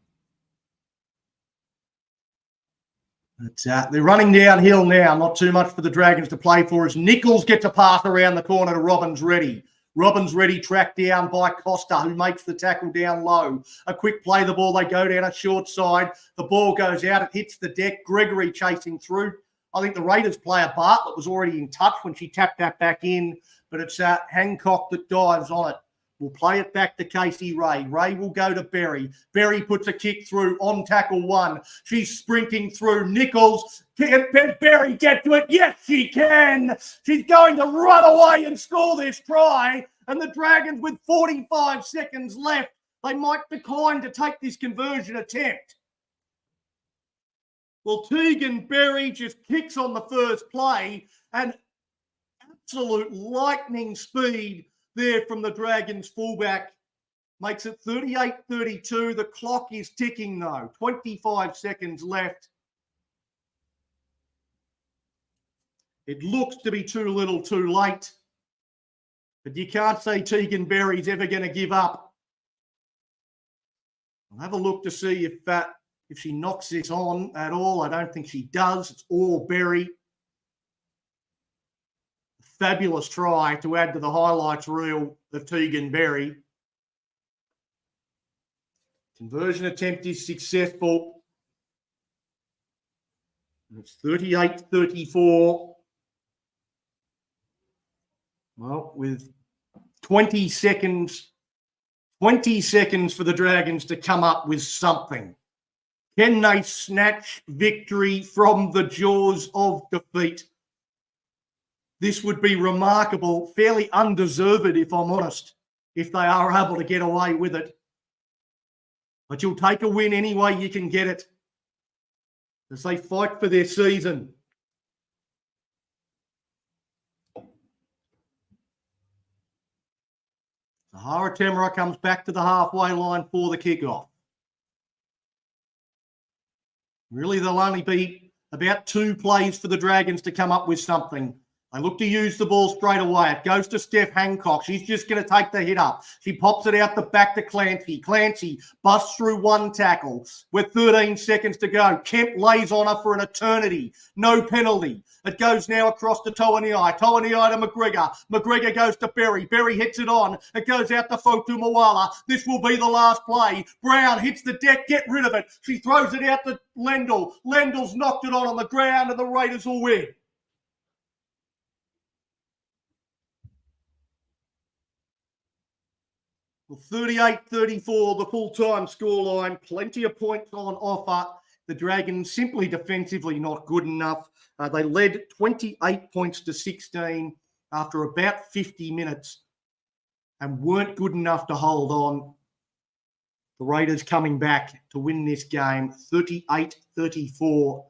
But they're running downhill now. Not too much for the Dragons to play for as Nichols gets a pass around the corner to Robbins Ready. Robbins Ready tracked down by Costa, who makes the tackle down low. A quick play the ball. They go down a short side. The ball goes out. It hits the deck. Gregory chasing through. I think the Raiders player Bartlett was already in touch when she tapped that back in, but it's Hancock that dives on it. We'll play it back to Casey Ray. Ray will go to Berry. Berry puts a kick through on tackle 1. She's sprinting through. Nichols. Can Berry get to it? Yes, she can. She's going to run away and score this try. And the Dragons, with 45 seconds left, they might decline to take this conversion attempt. Well, Tegan Berry just kicks on the first play, and absolute lightning speed there from the Dragons fullback makes it 38-32. The clock is ticking, though. 25 seconds left. It looks to be too little too late. But you can't say Tegan Berry's ever going to give up. I'll have a look to see if she knocks this on at all. I don't think she does. It's all Berry. Fabulous try to add to the highlights reel of Tegan Berry. Conversion attempt is successful. It's 38-34. Well, with 20 seconds for the Dragons to come up with something. Can they snatch victory from the jaws of defeat? This would be remarkable, fairly undeserved, if I'm honest, if they are able to get away with it. But you'll take a win any way you can get it as they fight for their season. Sahara Temera comes back to the halfway line for the kickoff. Really, there'll only be about 2 plays for the Dragons to come up with something. They look to use the ball straight away. It goes to Steph Hancock. She's just going to take the hit up. She pops it out the back to Clancy. Clancy busts through 1 tackle with 13 seconds to go. Kemp lays on her for an eternity. No penalty. It goes now across to Toaniai. Toaniai to McGregor. McGregor goes to Berry. Berry hits it on. It goes out to Fotu Mawala. This will be the last play. Brown hits the deck. Get rid of it. She throws it out to Lendl. Lendl's knocked it on the ground and the Raiders will win. Well, 38-34, the full-time scoreline. Plenty of points on offer. The Dragons simply defensively not good enough. They led 28 points to 16 after about 50 minutes and weren't good enough to hold on. The Raiders coming back to win this game, 38-34.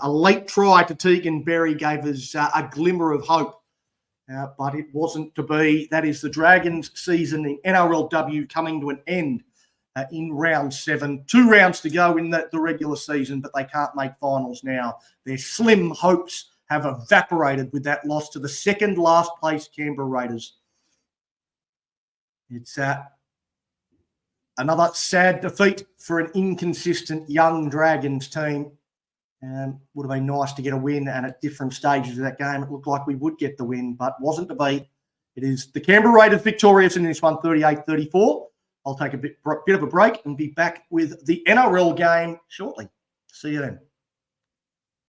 A late try to Tegan Berry gave us a glimmer of hope. But it wasn't to be. That is the Dragons' season in NRLW coming to an end in round 7. 2 rounds to go in the regular season, but they can't make finals now. Their slim hopes have evaporated with that loss to the second last place Canberra Raiders. It's another sad defeat for an inconsistent young Dragons team. Would have been nice to get a win, and at different stages of that game, it looked like we would get the win, but wasn't to be. It is the Canberra Raiders victorious in this one, 38-34. I'll take a bit of a break and be back with the NRL game shortly. See you then.